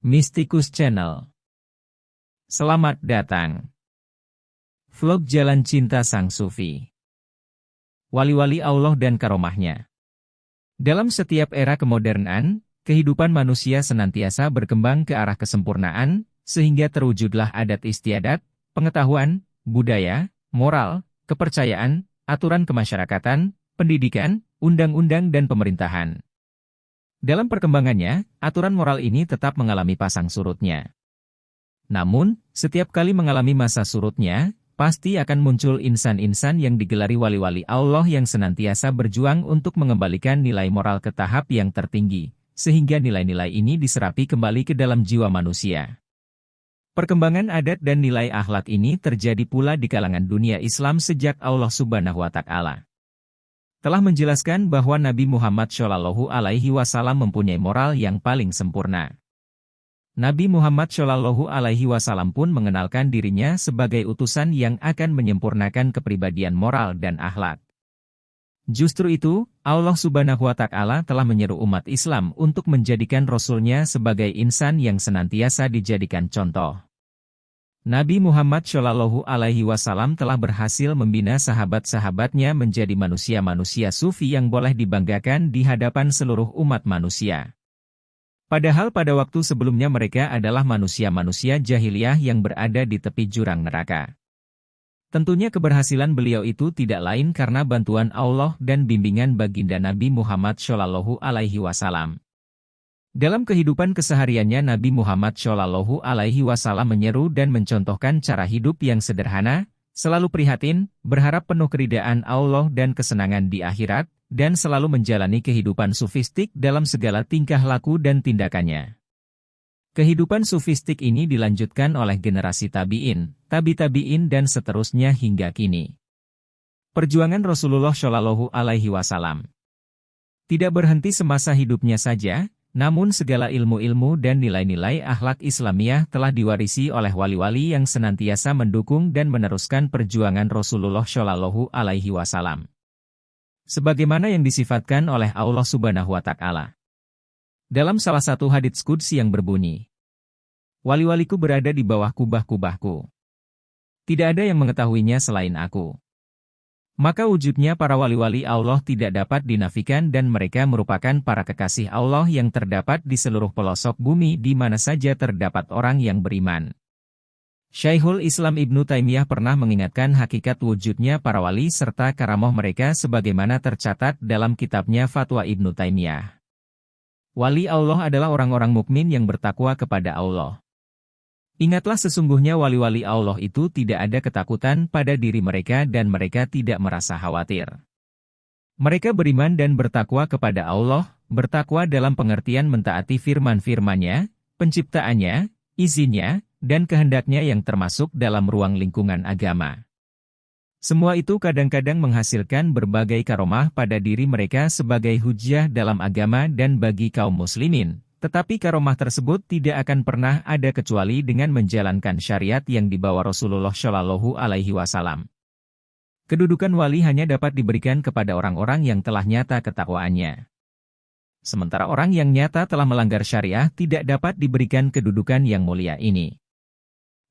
Mistikus Channel. Selamat datang. Vlog Jalan Cinta Sang Sufi. Wali-wali Allah dan karomahnya. Dalam setiap era kemodernan, kehidupan manusia senantiasa berkembang ke arah kesempurnaan, sehingga terwujudlah adat istiadat, pengetahuan, budaya, moral, kepercayaan, aturan kemasyarakatan, pendidikan, undang-undang dan pemerintahan. Dalam perkembangannya, aturan moral ini tetap mengalami pasang surutnya. Namun, setiap kali mengalami masa surutnya, pasti akan muncul insan-insan yang digelari wali-wali Allah yang senantiasa berjuang untuk mengembalikan nilai moral ke tahap yang tertinggi, sehingga nilai-nilai ini diserapi kembali ke dalam jiwa manusia. Perkembangan adat dan nilai akhlak ini terjadi pula di kalangan dunia Islam sejak Allah Subhanahu wa Ta'ala telah menjelaskan bahwa Nabi Muhammad SAW mempunyai moral yang paling sempurna. Nabi Muhammad SAW pun mengenalkan dirinya sebagai utusan yang akan menyempurnakan kepribadian moral dan akhlak. Justru itu, Allah Subhanahu wa Ta'ala telah menyeru umat Islam untuk menjadikan Rasul-Nya sebagai insan yang senantiasa dijadikan contoh. Nabi Muhammad SAW telah berhasil membina sahabat-sahabatnya menjadi manusia-manusia sufi yang boleh dibanggakan di hadapan seluruh umat manusia. Padahal pada waktu sebelumnya mereka adalah manusia-manusia jahiliyah yang berada di tepi jurang neraka. Tentunya keberhasilan beliau itu tidak lain karena bantuan Allah dan bimbingan baginda Nabi Muhammad SAW. Dalam kehidupan kesehariannya Nabi Muhammad SAW menyeru dan mencontohkan cara hidup yang sederhana, selalu prihatin, berharap penuh keridaan Allah dan kesenangan di akhirat, dan selalu menjalani kehidupan sufistik dalam segala tingkah laku dan tindakannya. Kehidupan sufistik ini dilanjutkan oleh generasi tabi'in, tabi-tabi'in dan seterusnya hingga kini. Perjuangan Rasulullah SAW tidak berhenti semasa hidupnya saja, namun segala ilmu-ilmu dan nilai-nilai akhlak Islamiyah telah diwarisi oleh wali-wali yang senantiasa mendukung dan meneruskan perjuangan Rasulullah SAW. Sebagaimana yang disifatkan oleh Allah Subhanahu wa Ta'ala. Dalam salah satu hadits qudsi yang berbunyi, "Wali-waliku berada di bawah kubah-kubahku. Tidak ada yang mengetahuinya selain aku." Maka wujudnya para wali-wali Allah tidak dapat dinafikan dan mereka merupakan para kekasih Allah yang terdapat di seluruh pelosok bumi di mana saja terdapat orang yang beriman. Syekhul Islam Ibnu Taimiyah pernah mengingatkan hakikat wujudnya para wali serta karamah mereka sebagaimana tercatat dalam kitabnya Fatwa Ibnu Taimiyah. Wali Allah adalah orang-orang mukmin yang bertakwa kepada Allah. Ingatlah sesungguhnya wali-wali Allah itu tidak ada ketakutan pada diri mereka dan mereka tidak merasa khawatir. Mereka beriman dan bertakwa kepada Allah, bertakwa dalam pengertian mentaati firman-firman-Nya, penciptaannya, izinnya, dan kehendaknya yang termasuk dalam ruang lingkungan agama. Semua itu kadang-kadang menghasilkan berbagai karomah pada diri mereka sebagai hujjah dalam agama dan bagi kaum muslimin. Tetapi karomah tersebut tidak akan pernah ada kecuali dengan menjalankan syariat yang dibawa Rasulullah SAW. Kedudukan wali hanya dapat diberikan kepada orang-orang yang telah nyata ketakwaannya. Sementara orang yang nyata telah melanggar syariah tidak dapat diberikan kedudukan yang mulia ini.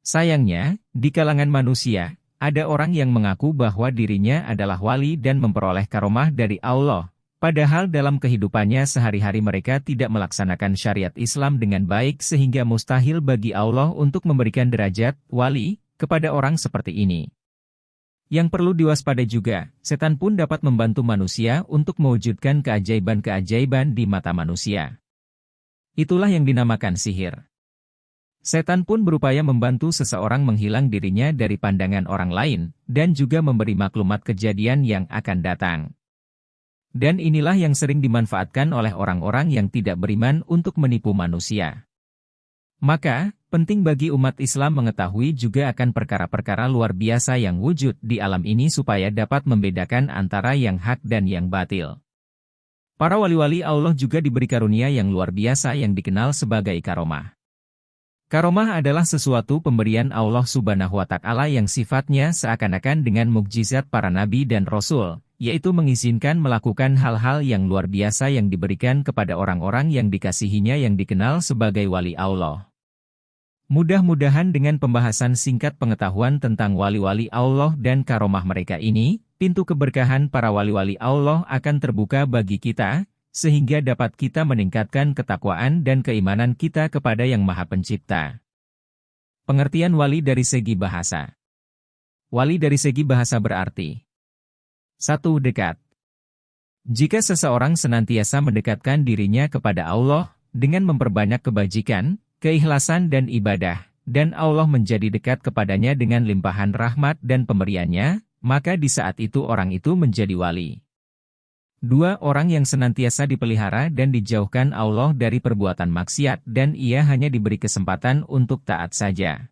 Sayangnya, di kalangan manusia, ada orang yang mengaku bahwa dirinya adalah wali dan memperoleh karomah dari Allah. Padahal dalam kehidupannya sehari-hari mereka tidak melaksanakan syariat Islam dengan baik sehingga mustahil bagi Allah untuk memberikan derajat wali kepada orang seperti ini. Yang perlu diwaspadai juga, setan pun dapat membantu manusia untuk mewujudkan keajaiban-keajaiban di mata manusia. Itulah yang dinamakan sihir. Setan pun berupaya membantu seseorang menghilang dirinya dari pandangan orang lain, dan juga memberi maklumat kejadian yang akan datang. Dan inilah yang sering dimanfaatkan oleh orang-orang yang tidak beriman untuk menipu manusia. Maka, penting bagi umat Islam mengetahui juga akan perkara-perkara luar biasa yang wujud di alam ini supaya dapat membedakan antara yang hak dan yang batil. Para wali-wali Allah juga diberi karunia yang luar biasa yang dikenal sebagai karomah. Karomah adalah sesuatu pemberian Allah Subhanahu wa Ta'ala yang sifatnya seakan-akan dengan mukjizat para nabi dan rasul, yaitu mengizinkan melakukan hal-hal yang luar biasa yang diberikan kepada orang-orang yang dikasihinya yang dikenal sebagai wali Allah. Mudah-mudahan dengan pembahasan singkat pengetahuan tentang wali-wali Allah dan karomah mereka ini, pintu keberkahan para wali-wali Allah akan terbuka bagi kita, sehingga dapat kita meningkatkan ketakwaan dan keimanan kita kepada Yang Maha Pencipta. Pengertian wali dari segi bahasa. Wali dari segi bahasa berarti 1. Dekat. Jika seseorang senantiasa mendekatkan dirinya kepada Allah, dengan memperbanyak kebajikan, keikhlasan dan ibadah, dan Allah menjadi dekat kepadanya dengan limpahan rahmat dan pemberiannya, maka di saat itu orang itu menjadi wali. 2. Orang yang senantiasa dipelihara dan dijauhkan Allah dari perbuatan maksiat dan ia hanya diberi kesempatan untuk taat saja.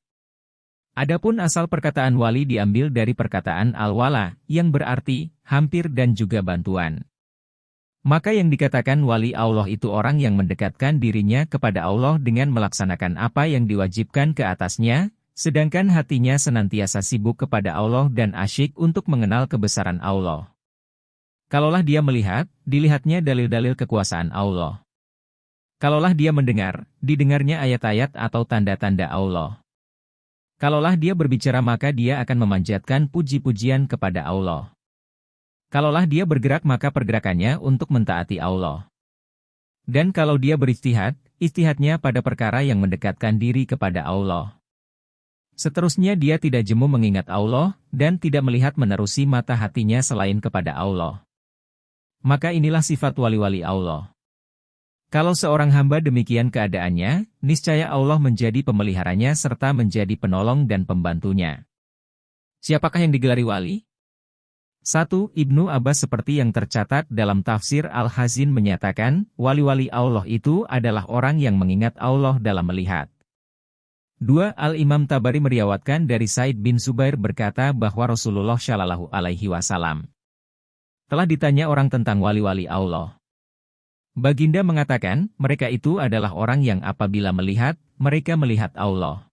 Adapun asal perkataan wali diambil dari perkataan al-wala, yang berarti hampir dan juga bantuan. Maka yang dikatakan wali Allah itu orang yang mendekatkan dirinya kepada Allah dengan melaksanakan apa yang diwajibkan ke atasnya, sedangkan hatinya senantiasa sibuk kepada Allah dan asyik untuk mengenal kebesaran Allah. Kalaulah dia melihat, dilihatnya dalil-dalil kekuasaan Allah. Kalaulah dia mendengar, didengarnya ayat-ayat atau tanda-tanda Allah. Kalaulah dia berbicara maka dia akan memanjatkan puji-pujian kepada Allah. Kalaulah dia bergerak maka pergerakannya untuk mentaati Allah. Dan kalau dia berijtihad, ijtihadnya pada perkara yang mendekatkan diri kepada Allah. Seterusnya dia tidak jemu mengingat Allah, dan tidak melihat menerusi mata hatinya selain kepada Allah. Maka inilah sifat wali-wali Allah. Kalau seorang hamba demikian keadaannya, niscaya Allah menjadi pemeliharanya serta menjadi penolong dan pembantunya. Siapakah yang digelari wali? 1. Ibnu Abbas seperti yang tercatat dalam tafsir Al-Hazin menyatakan, wali-wali Allah itu adalah orang yang mengingat Allah dalam melihat. 2. Al-Imam Tabari meriwayatkan dari Said bin Zubair berkata bahwa Rasulullah Shallallahu Alaihi Wasallam telah ditanya orang tentang wali-wali Allah. Baginda mengatakan, mereka itu adalah orang yang apabila melihat, mereka melihat Allah.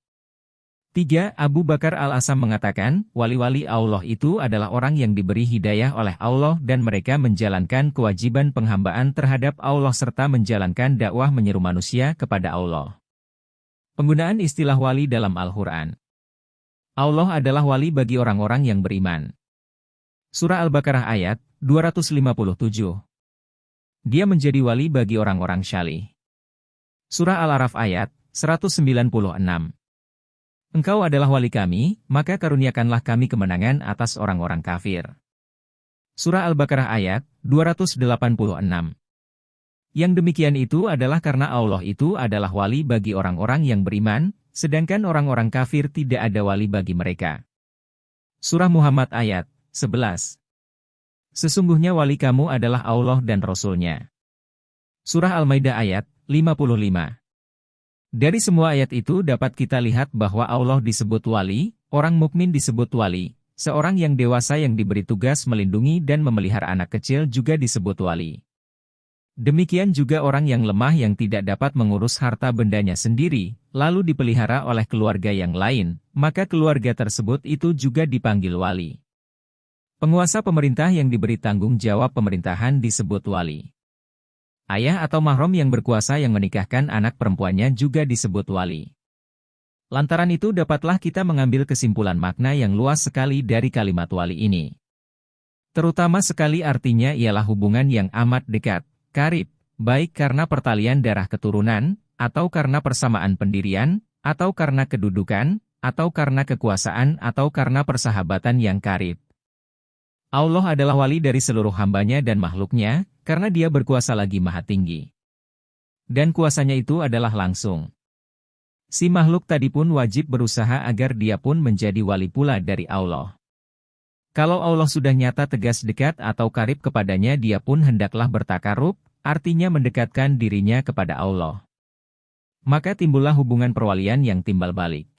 3. Abu Bakar Al-Asam mengatakan, wali-wali Allah itu adalah orang yang diberi hidayah oleh Allah dan mereka menjalankan kewajiban penghambaan terhadap Allah serta menjalankan dakwah menyeru manusia kepada Allah. Penggunaan istilah wali dalam Al-Quran. Allah adalah wali bagi orang-orang yang beriman. Surah Al-Baqarah ayat 257. Dia menjadi wali bagi orang-orang syalih. Surah Al-Araf ayat 196. Engkau adalah wali kami, maka karuniakanlah kami kemenangan atas orang-orang kafir. Surah Al-Baqarah ayat 286. Yang demikian itu adalah karena Allah itu adalah wali bagi orang-orang yang beriman, sedangkan orang-orang kafir tidak ada wali bagi mereka. Surah Muhammad ayat 11. Sesungguhnya wali kamu adalah Allah dan Rasul-Nya. Surah Al-Maidah ayat 55. Dari semua ayat itu dapat kita lihat bahwa Allah disebut wali, orang mukmin disebut wali, seorang yang dewasa yang diberi tugas melindungi dan memelihara anak kecil juga disebut wali. Demikian juga orang yang lemah yang tidak dapat mengurus harta bendanya sendiri, lalu dipelihara oleh keluarga yang lain, maka keluarga tersebut itu juga dipanggil wali. Penguasa pemerintah yang diberi tanggung jawab pemerintahan disebut wali. Ayah atau mahram yang berkuasa yang menikahkan anak perempuannya juga disebut wali. Lantaran itu dapatlah kita mengambil kesimpulan makna yang luas sekali dari kalimat wali ini. Terutama sekali artinya ialah hubungan yang amat dekat, karib, baik karena pertalian darah keturunan, atau karena persamaan pendirian, atau karena kedudukan, atau karena kekuasaan atau karena persahabatan yang karib. Allah adalah wali dari seluruh hambanya dan makhluknya, karena dia berkuasa lagi maha tinggi. Dan kuasanya itu adalah langsung. Si makhluk tadi pun wajib berusaha agar dia pun menjadi wali pula dari Allah. Kalau Allah sudah nyata tegas dekat atau karib kepadanya dia pun hendaklah bertakarub, artinya mendekatkan dirinya kepada Allah. Maka timbullah hubungan perwalian yang timbal balik.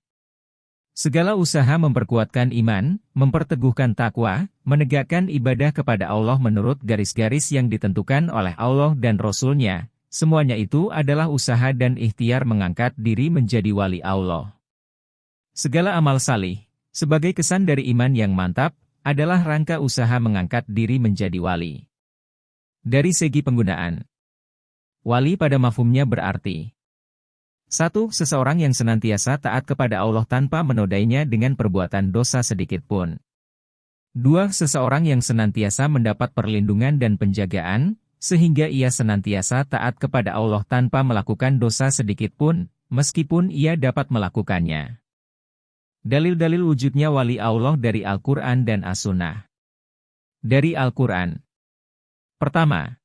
Segala usaha memperkuatkan iman, memperteguhkan takwa, menegakkan ibadah kepada Allah menurut garis-garis yang ditentukan oleh Allah dan Rasul-Nya, semuanya itu adalah usaha dan ikhtiar mengangkat diri menjadi wali Allah. Segala amal salih, sebagai kesan dari iman yang mantap, adalah rangka usaha mengangkat diri menjadi wali. Dari segi penggunaan, wali pada mafhumnya berarti 1. Seseorang yang senantiasa taat kepada Allah tanpa menodainya dengan perbuatan dosa sedikit pun. 2. Seseorang yang senantiasa mendapat perlindungan dan penjagaan, sehingga ia senantiasa taat kepada Allah tanpa melakukan dosa sedikit pun, meskipun ia dapat melakukannya. Dalil-dalil wujudnya wali Allah dari Al-Quran dan As-Sunnah. Dari Al-Quran. Pertama,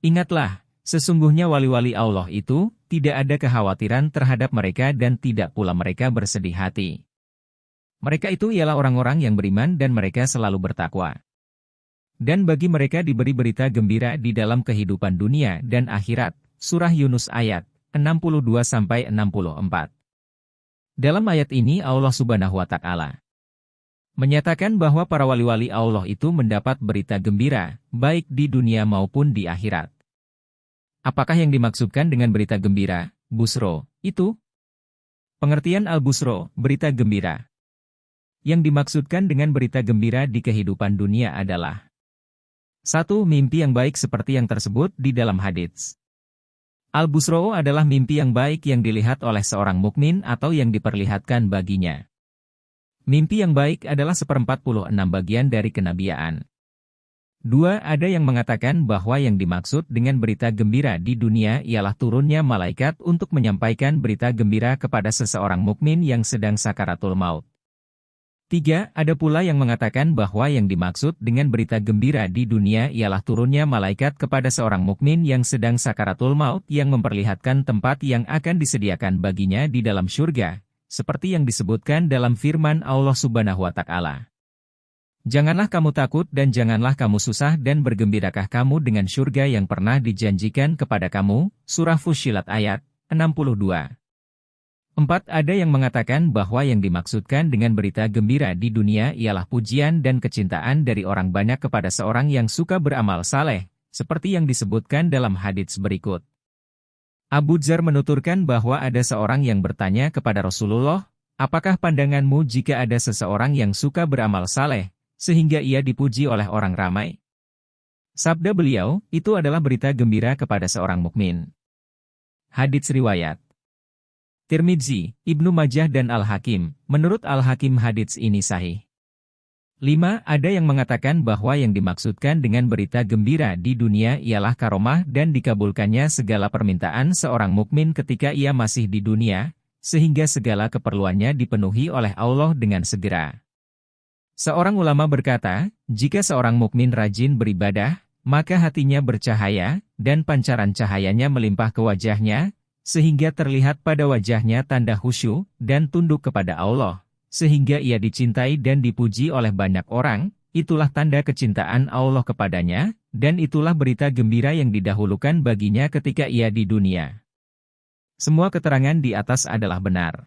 ingatlah, sesungguhnya wali-wali Allah itu, tidak ada kekhawatiran terhadap mereka dan tidak pula mereka bersedih hati. Mereka itu ialah orang-orang yang beriman dan mereka selalu bertakwa. Dan bagi mereka diberi berita gembira di dalam kehidupan dunia dan akhirat. Surah Yunus ayat 62-64. Dalam ayat ini Allah Subhanahu wa Ta'ala menyatakan bahwa para wali-wali Allah itu mendapat berita gembira, baik di dunia maupun di akhirat. Apakah yang dimaksudkan dengan berita gembira, busro, itu? Pengertian al-busro, berita gembira. Yang dimaksudkan dengan berita gembira di kehidupan dunia adalah 1. Mimpi yang baik seperti yang tersebut di dalam hadits. Al-busro adalah mimpi yang baik yang dilihat oleh seorang mukmin atau yang diperlihatkan baginya. Mimpi yang baik adalah 1/46 bagian dari kenabiaan. 2. Ada yang mengatakan bahwa yang dimaksud dengan berita gembira di dunia ialah turunnya malaikat untuk menyampaikan berita gembira kepada seseorang mukmin yang sedang sakaratul maut. 3. Ada pula yang mengatakan bahwa yang dimaksud dengan berita gembira di dunia ialah turunnya malaikat kepada seorang mukmin yang sedang sakaratul maut yang memperlihatkan tempat yang akan disediakan baginya di dalam syurga, seperti yang disebutkan dalam firman Allah Subhanahu wa Ta'ala. Janganlah kamu takut dan janganlah kamu susah dan bergembirakah kamu dengan syurga yang pernah dijanjikan kepada kamu. Surah Fussilat ayat 62. 4. Ada yang mengatakan bahwa yang dimaksudkan dengan berita gembira di dunia ialah pujian dan kecintaan dari orang banyak kepada seorang yang suka beramal saleh, seperti yang disebutkan dalam hadits berikut. Abu Dzar menuturkan bahwa ada seorang yang bertanya kepada Rasulullah, apakah pandanganmu jika ada seseorang yang suka beramal saleh, sehingga ia dipuji oleh orang ramai? Sabda beliau, itu adalah berita gembira kepada seorang mukmin. Hadits riwayat Tirmidzi, Ibnu Majah dan Al-Hakim. Menurut Al-Hakim hadits ini sahih. 5. Ada yang mengatakan bahwa yang dimaksudkan dengan berita gembira di dunia ialah karomah dan dikabulkannya segala permintaan seorang mukmin ketika ia masih di dunia, sehingga segala keperluannya dipenuhi oleh Allah dengan segera. Seorang ulama berkata, jika seorang mukmin rajin beribadah, maka hatinya bercahaya, dan pancaran cahayanya melimpah ke wajahnya, sehingga terlihat pada wajahnya tanda khusyuk dan tunduk kepada Allah, sehingga ia dicintai dan dipuji oleh banyak orang. Itulah tanda kecintaan Allah kepadanya, dan itulah berita gembira yang didahulukan baginya ketika ia di dunia. Semua keterangan di atas adalah benar.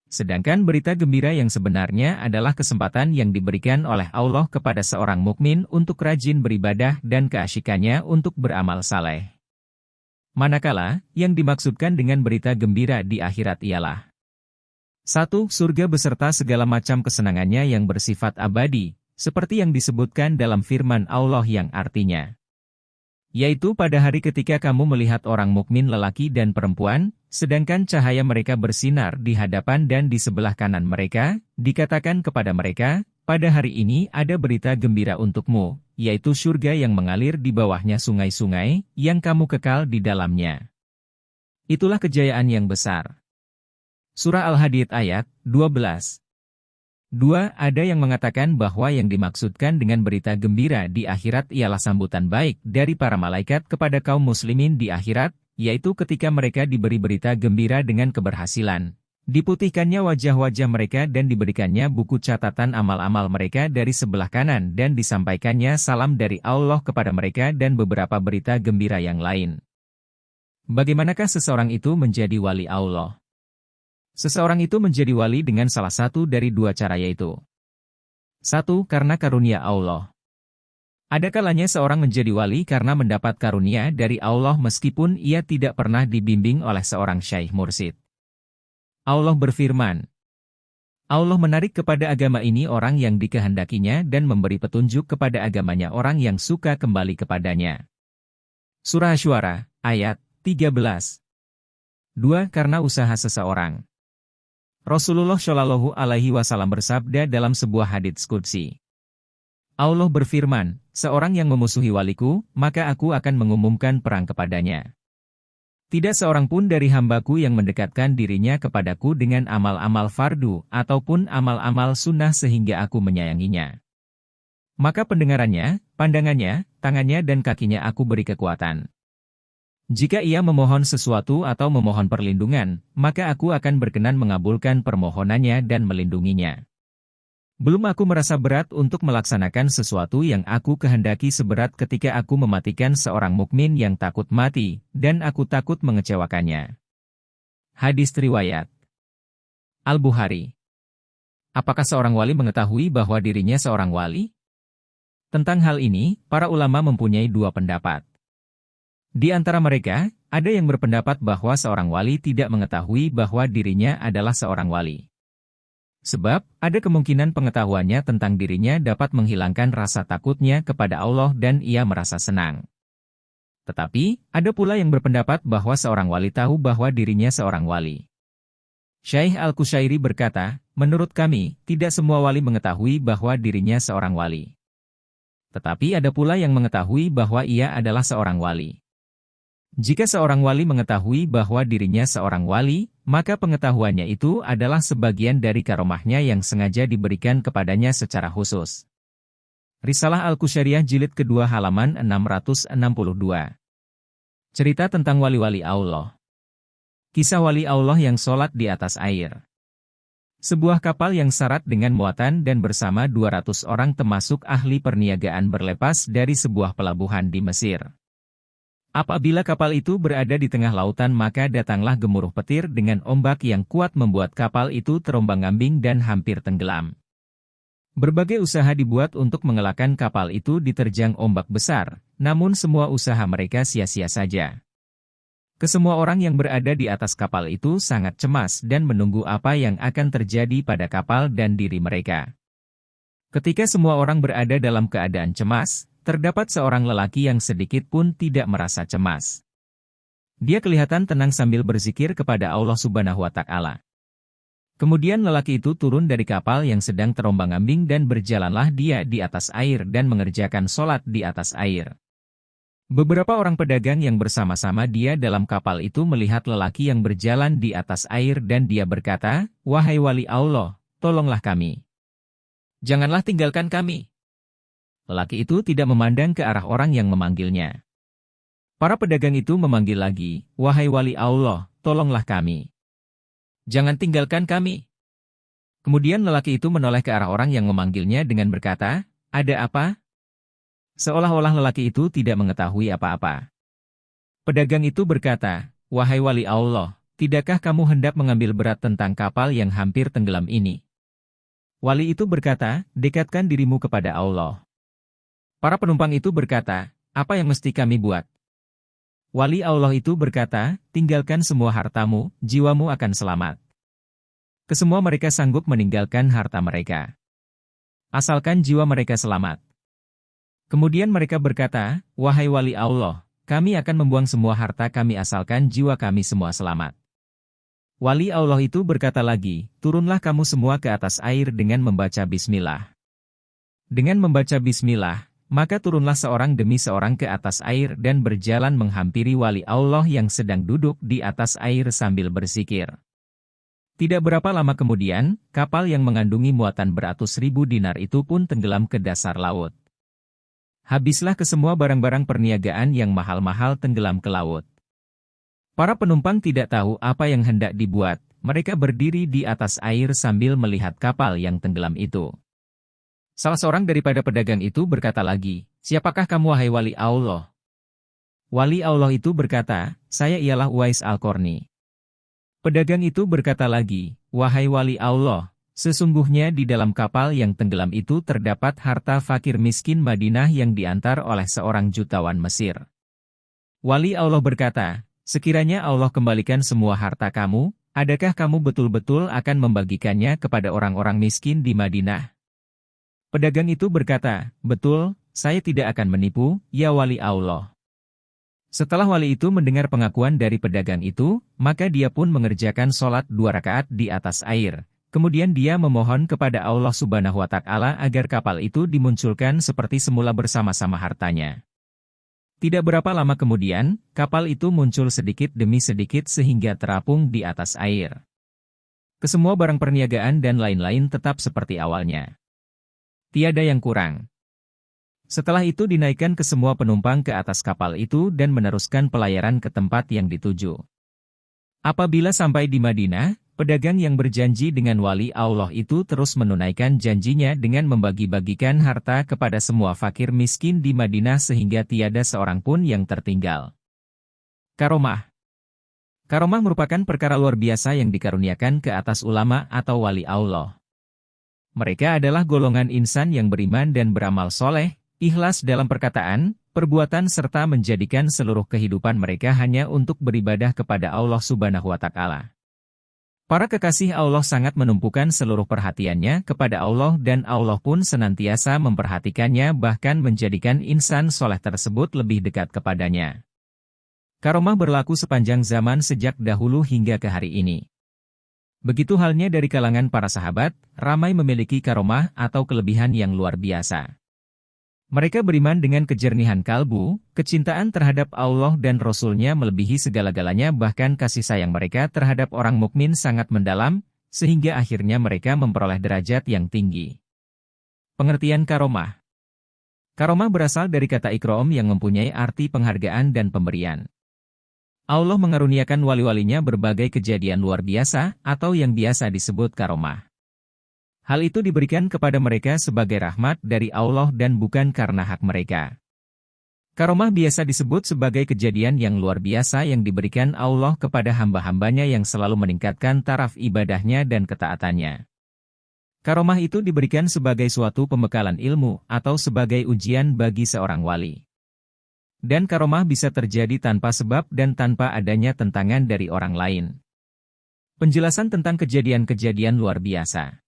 Sedangkan berita gembira yang sebenarnya adalah kesempatan yang diberikan oleh Allah kepada seorang mukmin untuk rajin beribadah dan keasyikannya untuk beramal saleh. Manakala, yang dimaksudkan dengan berita gembira di akhirat ialah 1. Surga beserta segala macam kesenangannya yang bersifat abadi, seperti yang disebutkan dalam firman Allah yang artinya, yaitu pada hari ketika kamu melihat orang mukmin lelaki dan perempuan, sedangkan cahaya mereka bersinar di hadapan dan di sebelah kanan mereka, dikatakan kepada mereka, pada hari ini ada berita gembira untukmu, yaitu surga yang mengalir di bawahnya sungai-sungai, yang kamu kekal di dalamnya. Itulah kejayaan yang besar. Surah Al-Hadid ayat 12. 2. Ada yang mengatakan bahwa yang dimaksudkan dengan berita gembira di akhirat ialah sambutan baik dari para malaikat kepada kaum muslimin di akhirat, yaitu ketika mereka diberi berita gembira dengan keberhasilan. Diputihkannya wajah-wajah mereka dan diberikannya buku catatan amal-amal mereka dari sebelah kanan dan disampaikannya salam dari Allah kepada mereka dan beberapa berita gembira yang lain. Bagaimanakah seseorang itu menjadi wali Allah? Seseorang itu menjadi wali dengan salah satu dari dua cara yaitu 1. Karena karunia Allah. Ada kalanya seorang menjadi wali karena mendapat karunia dari Allah meskipun ia tidak pernah dibimbing oleh seorang syaikh mursyid. Allah berfirman, Allah menarik kepada agama ini orang yang dikehendakinya dan memberi petunjuk kepada agamanya orang yang suka kembali kepadanya. Surah Asy-Syu'ara, ayat 13. 2. Karena usaha seseorang. Rasulullah Shallallahu Alaihi Wasallam bersabda dalam sebuah hadits qudsi. Allah berfirman, seorang yang memusuhi waliku, maka aku akan mengumumkan perang kepadanya. Tidak seorang pun dari hambaku yang mendekatkan dirinya kepadaku dengan amal-amal fardu, ataupun amal-amal sunnah sehingga aku menyayanginya. Maka pendengarannya, pandangannya, tangannya dan kakinya aku beri kekuatan. Jika ia memohon sesuatu atau memohon perlindungan, maka aku akan berkenan mengabulkan permohonannya dan melindunginya. Belum aku merasa berat untuk melaksanakan sesuatu yang aku kehendaki seberat ketika aku mematikan seorang mukmin yang takut mati, dan aku takut mengecewakannya. Hadis riwayat Al-Bukhari. Apakah seorang wali mengetahui bahwa dirinya seorang wali? Tentang hal ini, para ulama mempunyai dua pendapat. Di antara mereka, ada yang berpendapat bahwa seorang wali tidak mengetahui bahwa dirinya adalah seorang wali. Sebab, ada kemungkinan pengetahuannya tentang dirinya dapat menghilangkan rasa takutnya kepada Allah dan ia merasa senang. Tetapi, ada pula yang berpendapat bahwa seorang wali tahu bahwa dirinya seorang wali. Syekh Al-Qushairi berkata, menurut kami, tidak semua wali mengetahui bahwa dirinya seorang wali. Tetapi ada pula yang mengetahui bahwa ia adalah seorang wali. Jika seorang wali mengetahui bahwa dirinya seorang wali, maka pengetahuannya itu adalah sebagian dari karomahnya yang sengaja diberikan kepadanya secara khusus. Risalah Al-Qusyariyah jilid kedua halaman 662. Cerita tentang wali-wali Allah. Kisah wali Allah yang sholat di atas air. Sebuah kapal yang syarat dengan muatan dan bersama 200 orang termasuk ahli perniagaan berlepas dari sebuah pelabuhan di Mesir. Apabila kapal itu berada di tengah lautan maka datanglah gemuruh petir dengan ombak yang kuat membuat kapal itu terombang-ambing dan hampir tenggelam. Berbagai usaha dibuat untuk mengelakkan kapal itu diterjang ombak besar, namun semua usaha mereka sia-sia saja. Kesemua orang yang berada di atas kapal itu sangat cemas dan menunggu apa yang akan terjadi pada kapal dan diri mereka. Ketika semua orang berada dalam keadaan cemas, terdapat seorang lelaki yang sedikit pun tidak merasa cemas. Dia kelihatan tenang sambil berzikir kepada Allah Subhanahu wa Ta'ala. Kemudian lelaki itu turun dari kapal yang sedang terombang-ambing dan berjalanlah dia di atas air dan mengerjakan sholat di atas air. Beberapa orang pedagang yang bersama-sama dia dalam kapal itu melihat lelaki yang berjalan di atas air dan dia berkata, "Wahai wali Allah, tolonglah kami. Janganlah tinggalkan kami." Lelaki itu tidak memandang ke arah orang yang memanggilnya. Para pedagang itu memanggil lagi, "Wahai wali Allah, tolonglah kami. Jangan tinggalkan kami." Kemudian lelaki itu menoleh ke arah orang yang memanggilnya dengan berkata, "Ada apa?" Seolah-olah lelaki itu tidak mengetahui apa-apa. Pedagang itu berkata, "Wahai wali Allah, tidakkah kamu hendak mengambil berat tentang kapal yang hampir tenggelam ini?" Wali itu berkata, "Dekatkan dirimu kepada Allah." Para penumpang itu berkata, "Apa yang mesti kami buat?" Wali Allah itu berkata, "Tinggalkan semua hartamu, jiwamu akan selamat." Kesemua mereka sanggup meninggalkan harta mereka, asalkan jiwa mereka selamat. Kemudian mereka berkata, "Wahai wali Allah, kami akan membuang semua harta kami asalkan jiwa kami semua selamat." Wali Allah itu berkata lagi, "Turunlah kamu semua ke atas air dengan membaca bismillah." Dengan membaca bismillah, maka turunlah seorang demi seorang ke atas air dan berjalan menghampiri wali Allah yang sedang duduk di atas air sambil berzikir. Tidak berapa lama kemudian, kapal yang mengandungi muatan beratus ribu dinar itu pun tenggelam ke dasar laut. Habislah kesemua barang-barang perniagaan yang mahal-mahal tenggelam ke laut. Para penumpang tidak tahu apa yang hendak dibuat, mereka berdiri di atas air sambil melihat kapal yang tenggelam itu. Salah seorang daripada pedagang itu berkata lagi, "Siapakah kamu wahai wali Allah?" Wali Allah itu berkata, "Saya ialah Uwais Al-Qarni." Pedagang itu berkata lagi, "Wahai wali Allah, sesungguhnya di dalam kapal yang tenggelam itu terdapat harta fakir miskin Madinah yang diantar oleh seorang jutawan Mesir." Wali Allah berkata, "Sekiranya Allah kembalikan semua harta kamu, Adakah kamu betul-betul akan membagikannya kepada orang-orang miskin di Madinah? Pedagang itu berkata, betul, saya tidak akan menipu, ya wali Allah. Setelah wali itu mendengar pengakuan dari pedagang itu, maka dia pun mengerjakan sholat 2 rakaat di atas air. Kemudian dia memohon kepada Allah Subhanahu wa Ta'ala agar kapal itu dimunculkan seperti semula bersama-sama hartanya. Tidak berapa lama kemudian, kapal itu muncul sedikit demi sedikit sehingga terapung di atas air. Kesemua barang perniagaan dan lain-lain tetap seperti awalnya. Tiada yang kurang. Setelah itu dinaikkan ke semua penumpang ke atas kapal itu dan meneruskan pelayaran ke tempat yang dituju. Apabila sampai di Madinah, pedagang yang berjanji dengan wali Allah itu terus menunaikan janjinya dengan membagi-bagikan harta kepada semua fakir miskin di Madinah sehingga tiada seorang pun yang tertinggal. Karomah. Karomah merupakan perkara luar biasa yang dikaruniakan ke atas ulama atau wali Allah. Mereka adalah golongan insan yang beriman dan beramal soleh, ikhlas dalam perkataan, perbuatan serta menjadikan seluruh kehidupan mereka hanya untuk beribadah kepada Allah Subhanahu wa Ta'ala. Para kekasih Allah sangat menumpukan seluruh perhatiannya kepada Allah dan Allah pun senantiasa memperhatikannya bahkan menjadikan insan soleh tersebut lebih dekat kepadanya. Karomah berlaku sepanjang zaman sejak dahulu hingga ke hari ini. Begitu halnya dari kalangan para sahabat, ramai memiliki karomah atau kelebihan yang luar biasa. Mereka beriman dengan kejernihan kalbu, kecintaan terhadap Allah dan Rasul-Nya melebihi segala-galanya bahkan kasih sayang mereka terhadap orang mukmin sangat mendalam, sehingga akhirnya mereka memperoleh derajat yang tinggi. Pengertian karomah. Karomah berasal dari kata ikrom yang mempunyai arti penghargaan dan pemberian. Allah mengaruniakan wali-walinya berbagai kejadian luar biasa atau yang biasa disebut karomah. Hal itu diberikan kepada mereka sebagai rahmat dari Allah dan bukan karena hak mereka. Karomah biasa disebut sebagai kejadian yang luar biasa yang diberikan Allah kepada hamba-hambanya yang selalu meningkatkan taraf ibadahnya dan ketaatannya. Karomah itu diberikan sebagai suatu pembekalan ilmu atau sebagai ujian bagi seorang wali. Dan karomah bisa terjadi tanpa sebab dan tanpa adanya tentangan dari orang lain. Penjelasan tentang kejadian-kejadian luar biasa.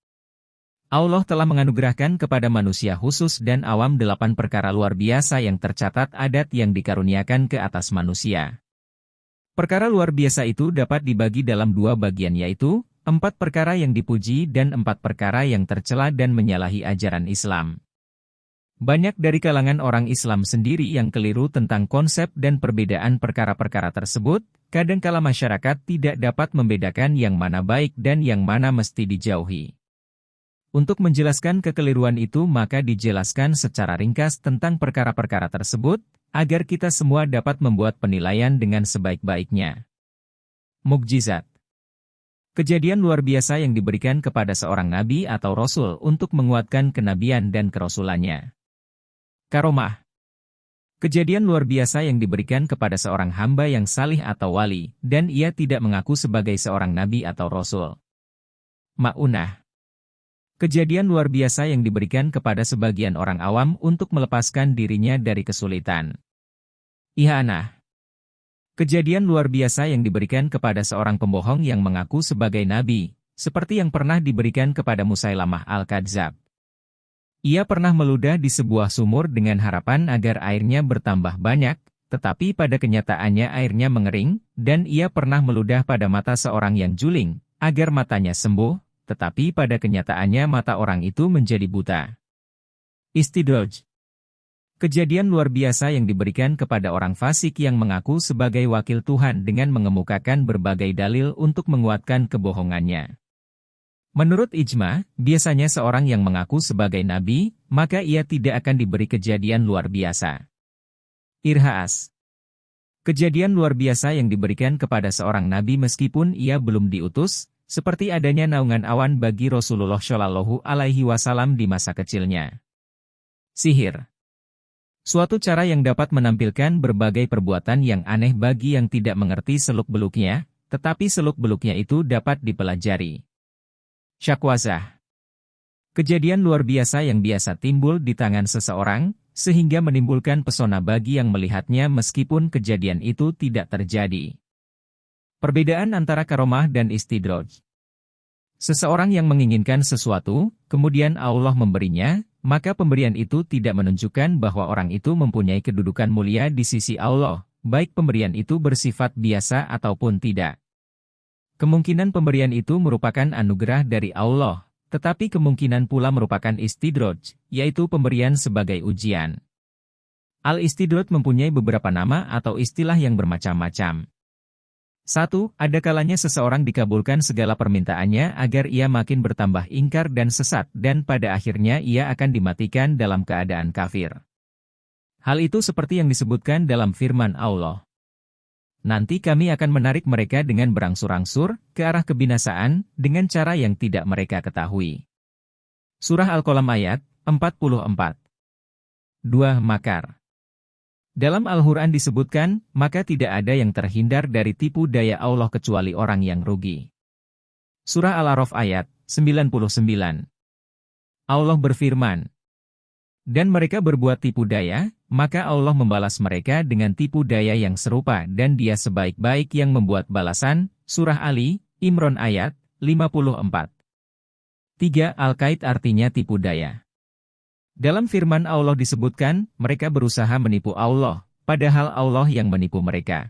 Allah telah menganugerahkan kepada manusia khusus dan awam 8 perkara luar biasa yang tercatat adat yang dikaruniakan ke atas manusia. Perkara luar biasa itu dapat dibagi dalam 2 bagian yaitu, 4 perkara yang dipuji dan 4 perkara yang tercela dan menyalahi ajaran Islam. Banyak dari kalangan orang Islam sendiri yang keliru tentang konsep dan perbedaan perkara-perkara tersebut, kadangkala masyarakat tidak dapat membedakan yang mana baik dan yang mana mesti dijauhi. Untuk menjelaskan kekeliruan itu maka dijelaskan secara ringkas tentang perkara-perkara tersebut, agar kita semua dapat membuat penilaian dengan sebaik-baiknya. Mukjizat. Kejadian luar biasa yang diberikan kepada seorang nabi atau rasul untuk menguatkan kenabian dan kerasulannya. Karomah. Kejadian luar biasa yang diberikan kepada seorang hamba yang salih atau wali, dan ia tidak mengaku sebagai seorang nabi atau rasul. Ma'unah. Kejadian luar biasa yang diberikan kepada sebagian orang awam untuk melepaskan dirinya dari kesulitan. Ihanah. Kejadian luar biasa yang diberikan kepada seorang pembohong yang mengaku sebagai nabi, seperti yang pernah diberikan kepada Musailamah al-Kadzab. Ia pernah meludah di sebuah sumur dengan harapan agar airnya bertambah banyak, tetapi pada kenyataannya airnya mengering, dan ia pernah meludah pada mata seorang yang juling, agar matanya sembuh, tetapi pada kenyataannya mata orang itu menjadi buta. Istidraj. Kejadian luar biasa yang diberikan kepada orang fasik yang mengaku sebagai wakil Tuhan dengan mengemukakan berbagai dalil untuk menguatkan kebohongannya. Menurut ijma, biasanya seorang yang mengaku sebagai nabi, maka ia tidak akan diberi kejadian luar biasa. Irhaas. Kejadian luar biasa yang diberikan kepada seorang nabi meskipun ia belum diutus, seperti adanya naungan awan bagi Rasulullah Shallallahu Alaihi Wasallam di masa kecilnya. Sihir. Suatu cara yang dapat menampilkan berbagai perbuatan yang aneh bagi yang tidak mengerti seluk-beluknya, tetapi seluk-beluknya itu dapat dipelajari. Syakwazah. Kejadian luar biasa yang biasa timbul di tangan seseorang, sehingga menimbulkan pesona bagi yang melihatnya meskipun kejadian itu tidak terjadi. Perbedaan antara karomah dan istidraj. Seseorang yang menginginkan sesuatu, kemudian Allah memberinya, maka pemberian itu tidak menunjukkan bahwa orang itu mempunyai kedudukan mulia di sisi Allah, baik pemberian itu bersifat biasa ataupun tidak. Kemungkinan pemberian itu merupakan anugerah dari Allah, tetapi kemungkinan pula merupakan istidraj, yaitu pemberian sebagai ujian. Al-istidraj mempunyai beberapa nama atau istilah yang bermacam-macam. 1. Ada kalanya seseorang dikabulkan segala permintaannya agar ia makin bertambah ingkar dan sesat dan pada akhirnya ia akan dimatikan dalam keadaan kafir. Hal itu seperti yang disebutkan dalam firman Allah. Nanti kami akan menarik mereka dengan berangsur-angsur ke arah kebinasaan dengan cara yang tidak mereka ketahui. Surah Al-Qalam ayat 44. 2. Makar. Dalam Al-Quran disebutkan, maka tidak ada yang terhindar dari tipu daya Allah kecuali orang yang rugi. Surah Al-A'raf ayat 99. Allah berfirman, dan mereka berbuat tipu daya, maka Allah membalas mereka dengan tipu daya yang serupa dan dia sebaik-baik yang membuat balasan. Surah Ali, Imran ayat 54. 3. Al-Qaid artinya tipu daya. Dalam firman Allah disebutkan, mereka berusaha menipu Allah, padahal Allah yang menipu mereka.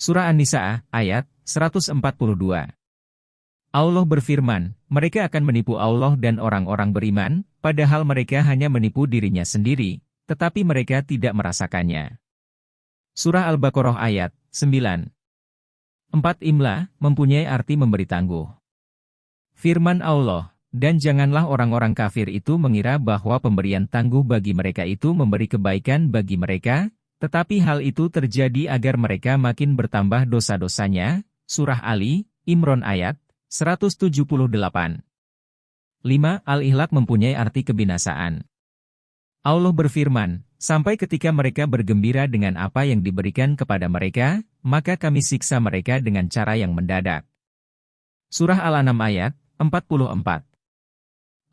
Surah An-Nisa, ayat 142. Allah berfirman, mereka akan menipu Allah dan orang-orang beriman, padahal mereka hanya menipu dirinya sendiri, tetapi mereka tidak merasakannya. Surah Al-Baqarah ayat 9. 4. Imla, mempunyai arti memberi tangguh. Firman Allah, dan janganlah orang-orang kafir itu mengira bahwa pemberian tangguh bagi mereka itu memberi kebaikan bagi mereka, tetapi hal itu terjadi agar mereka makin bertambah dosa-dosanya. Surah Ali, Imran ayat 178. 5. Al-Ihlak mempunyai arti kebinasaan. Allah berfirman, sampai ketika mereka bergembira dengan apa yang diberikan kepada mereka, maka kami siksa mereka dengan cara yang mendadak. Surah Al-An'am ayat 44.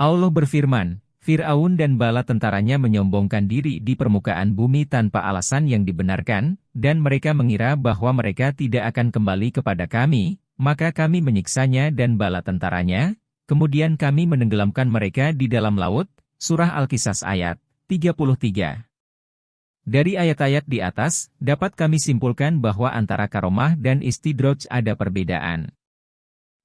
Allah berfirman, Fir'aun dan bala tentaranya menyombongkan diri di permukaan bumi tanpa alasan yang dibenarkan, dan mereka mengira bahwa mereka tidak akan kembali kepada kami, maka kami menyiksanya dan bala tentaranya, kemudian kami menenggelamkan mereka di dalam laut. Surah Al-Qisas ayat 33. Dari ayat-ayat di atas, dapat kami simpulkan bahwa antara karomah dan istidraj ada perbedaan.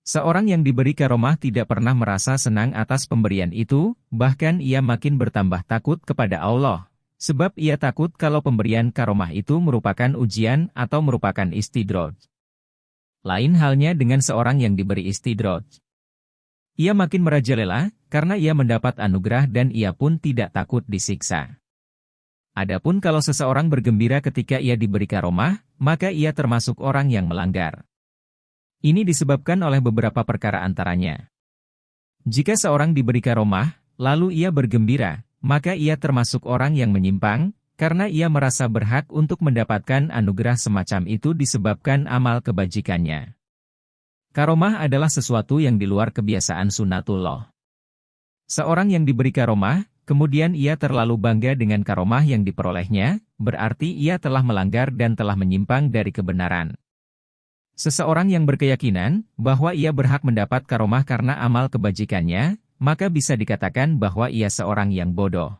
Seorang yang diberi karomah tidak pernah merasa senang atas pemberian itu, bahkan ia makin bertambah takut kepada Allah, sebab ia takut kalau pemberian karomah itu merupakan ujian atau merupakan istidraj. Lain halnya dengan seorang yang diberi istidraj. Ia makin merajalela, karena ia mendapat anugerah dan ia pun tidak takut disiksa. Adapun kalau seseorang bergembira ketika ia diberi karomah, maka ia termasuk orang yang melanggar. Ini disebabkan oleh beberapa perkara antaranya. Jika seorang diberi karomah, lalu ia bergembira, maka ia termasuk orang yang menyimpang, karena ia merasa berhak untuk mendapatkan anugerah semacam itu disebabkan amal kebajikannya. Karomah adalah sesuatu yang di luar kebiasaan sunnatullah. Seorang yang diberi karomah, kemudian ia terlalu bangga dengan karomah yang diperolehnya, berarti ia telah melanggar dan telah menyimpang dari kebenaran. Seseorang yang berkeyakinan bahwa ia berhak mendapat karomah karena amal kebajikannya, maka bisa dikatakan bahwa ia seorang yang bodoh.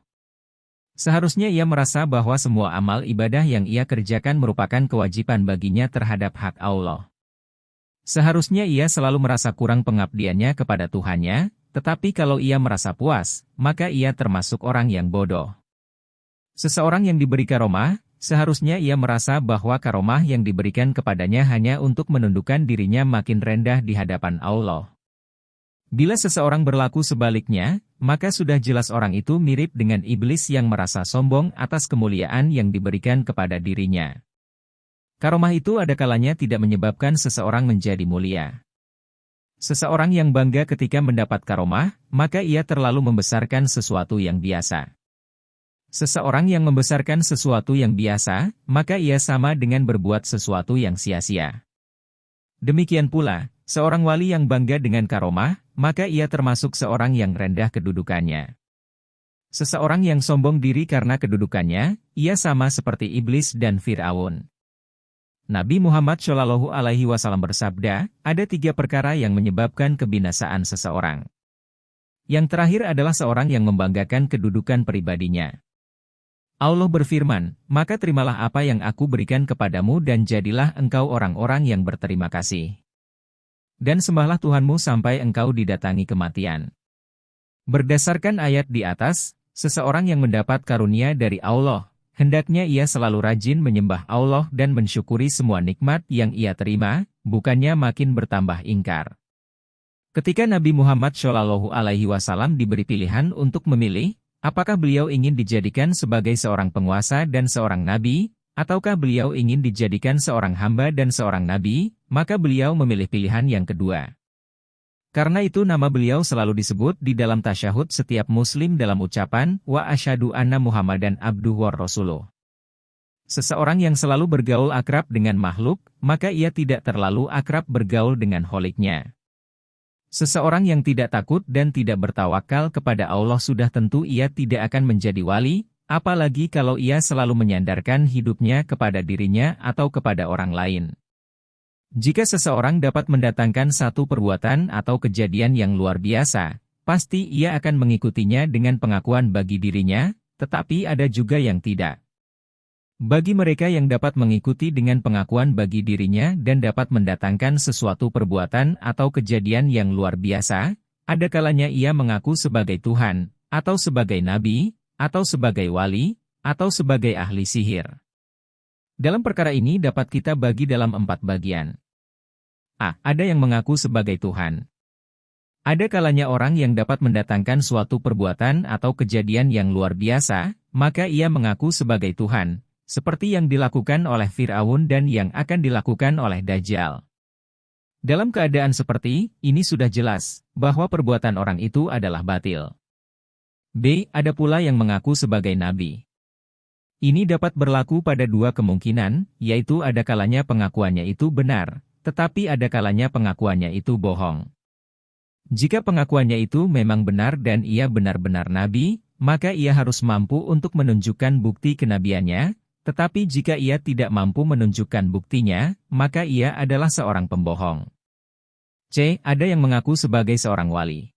Seharusnya ia merasa bahwa semua amal ibadah yang ia kerjakan merupakan kewajiban baginya terhadap hak Allah. Seharusnya ia selalu merasa kurang pengabdiannya kepada Tuhannya, tetapi kalau ia merasa puas, maka ia termasuk orang yang bodoh. Seseorang yang diberi karomah, seharusnya ia merasa bahwa karomah yang diberikan kepadanya hanya untuk menundukkan dirinya makin rendah di hadapan Allah. Bila seseorang berlaku sebaliknya, maka sudah jelas orang itu mirip dengan iblis yang merasa sombong atas kemuliaan yang diberikan kepada dirinya. Karomah itu ada kalanya tidak menyebabkan seseorang menjadi mulia. Seseorang yang bangga ketika mendapat karomah, maka ia terlalu membesarkan sesuatu yang biasa. Seseorang yang membesarkan sesuatu yang biasa, maka ia sama dengan berbuat sesuatu yang sia-sia. Demikian pula, seorang wali yang bangga dengan karomah, maka ia termasuk seorang yang rendah kedudukannya. Seseorang yang sombong diri karena kedudukannya, ia sama seperti iblis dan Fir'aun. Nabi Muhammad Shallallahu Alaihi Wasallam bersabda, ada 3 perkara yang menyebabkan kebinasaan seseorang. Yang terakhir adalah seorang yang membanggakan kedudukan pribadinya. Allah berfirman, maka terimalah apa yang aku berikan kepadamu dan jadilah engkau orang-orang yang berterima kasih. Dan sembahlah Tuhanmu sampai engkau didatangi kematian. Berdasarkan ayat di atas, seseorang yang mendapat karunia dari Allah, hendaknya ia selalu rajin menyembah Allah dan mensyukuri semua nikmat yang ia terima, bukannya makin bertambah ingkar. Ketika Nabi Muhammad Shallallahu Alaihi Wasallam diberi pilihan untuk memilih, apakah beliau ingin dijadikan sebagai seorang penguasa dan seorang nabi, ataukah beliau ingin dijadikan seorang hamba dan seorang nabi, maka beliau memilih pilihan yang kedua. Karena itu nama beliau selalu disebut di dalam tasyahud setiap muslim dalam ucapan, wa asyhadu anna Muhammadan abduhu wa rasuluh. Seseorang yang selalu bergaul akrab dengan makhluk, maka ia tidak terlalu akrab bergaul dengan kholiknya. Seseorang yang tidak takut dan tidak bertawakal kepada Allah sudah tentu ia tidak akan menjadi wali, apalagi kalau ia selalu menyandarkan hidupnya kepada dirinya atau kepada orang lain. Jika seseorang dapat mendatangkan satu perbuatan atau kejadian yang luar biasa, pasti ia akan mengikutinya dengan pengakuan bagi dirinya, tetapi ada juga yang tidak. Bagi mereka yang dapat mengikuti dengan pengakuan bagi dirinya dan dapat mendatangkan sesuatu perbuatan atau kejadian yang luar biasa, ada kalanya ia mengaku sebagai Tuhan, atau sebagai nabi, atau sebagai wali, atau sebagai ahli sihir. Dalam perkara ini dapat kita bagi dalam 4 bagian. A. Ada yang mengaku sebagai Tuhan. Ada kalanya orang yang dapat mendatangkan suatu perbuatan atau kejadian yang luar biasa, maka ia mengaku sebagai Tuhan, seperti yang dilakukan oleh Fir'aun dan yang akan dilakukan oleh Dajjal. Dalam keadaan seperti ini sudah jelas bahwa perbuatan orang itu adalah batil. B. Ada pula yang mengaku sebagai nabi. Ini dapat berlaku pada 2 kemungkinan, yaitu ada kalanya pengakuannya itu benar, tetapi ada kalanya pengakuannya itu bohong. Jika pengakuannya itu memang benar dan ia benar-benar nabi, maka ia harus mampu untuk menunjukkan bukti kenabiannya, tetapi jika ia tidak mampu menunjukkan buktinya, maka ia adalah seorang pembohong. C. Ada yang mengaku sebagai seorang wali.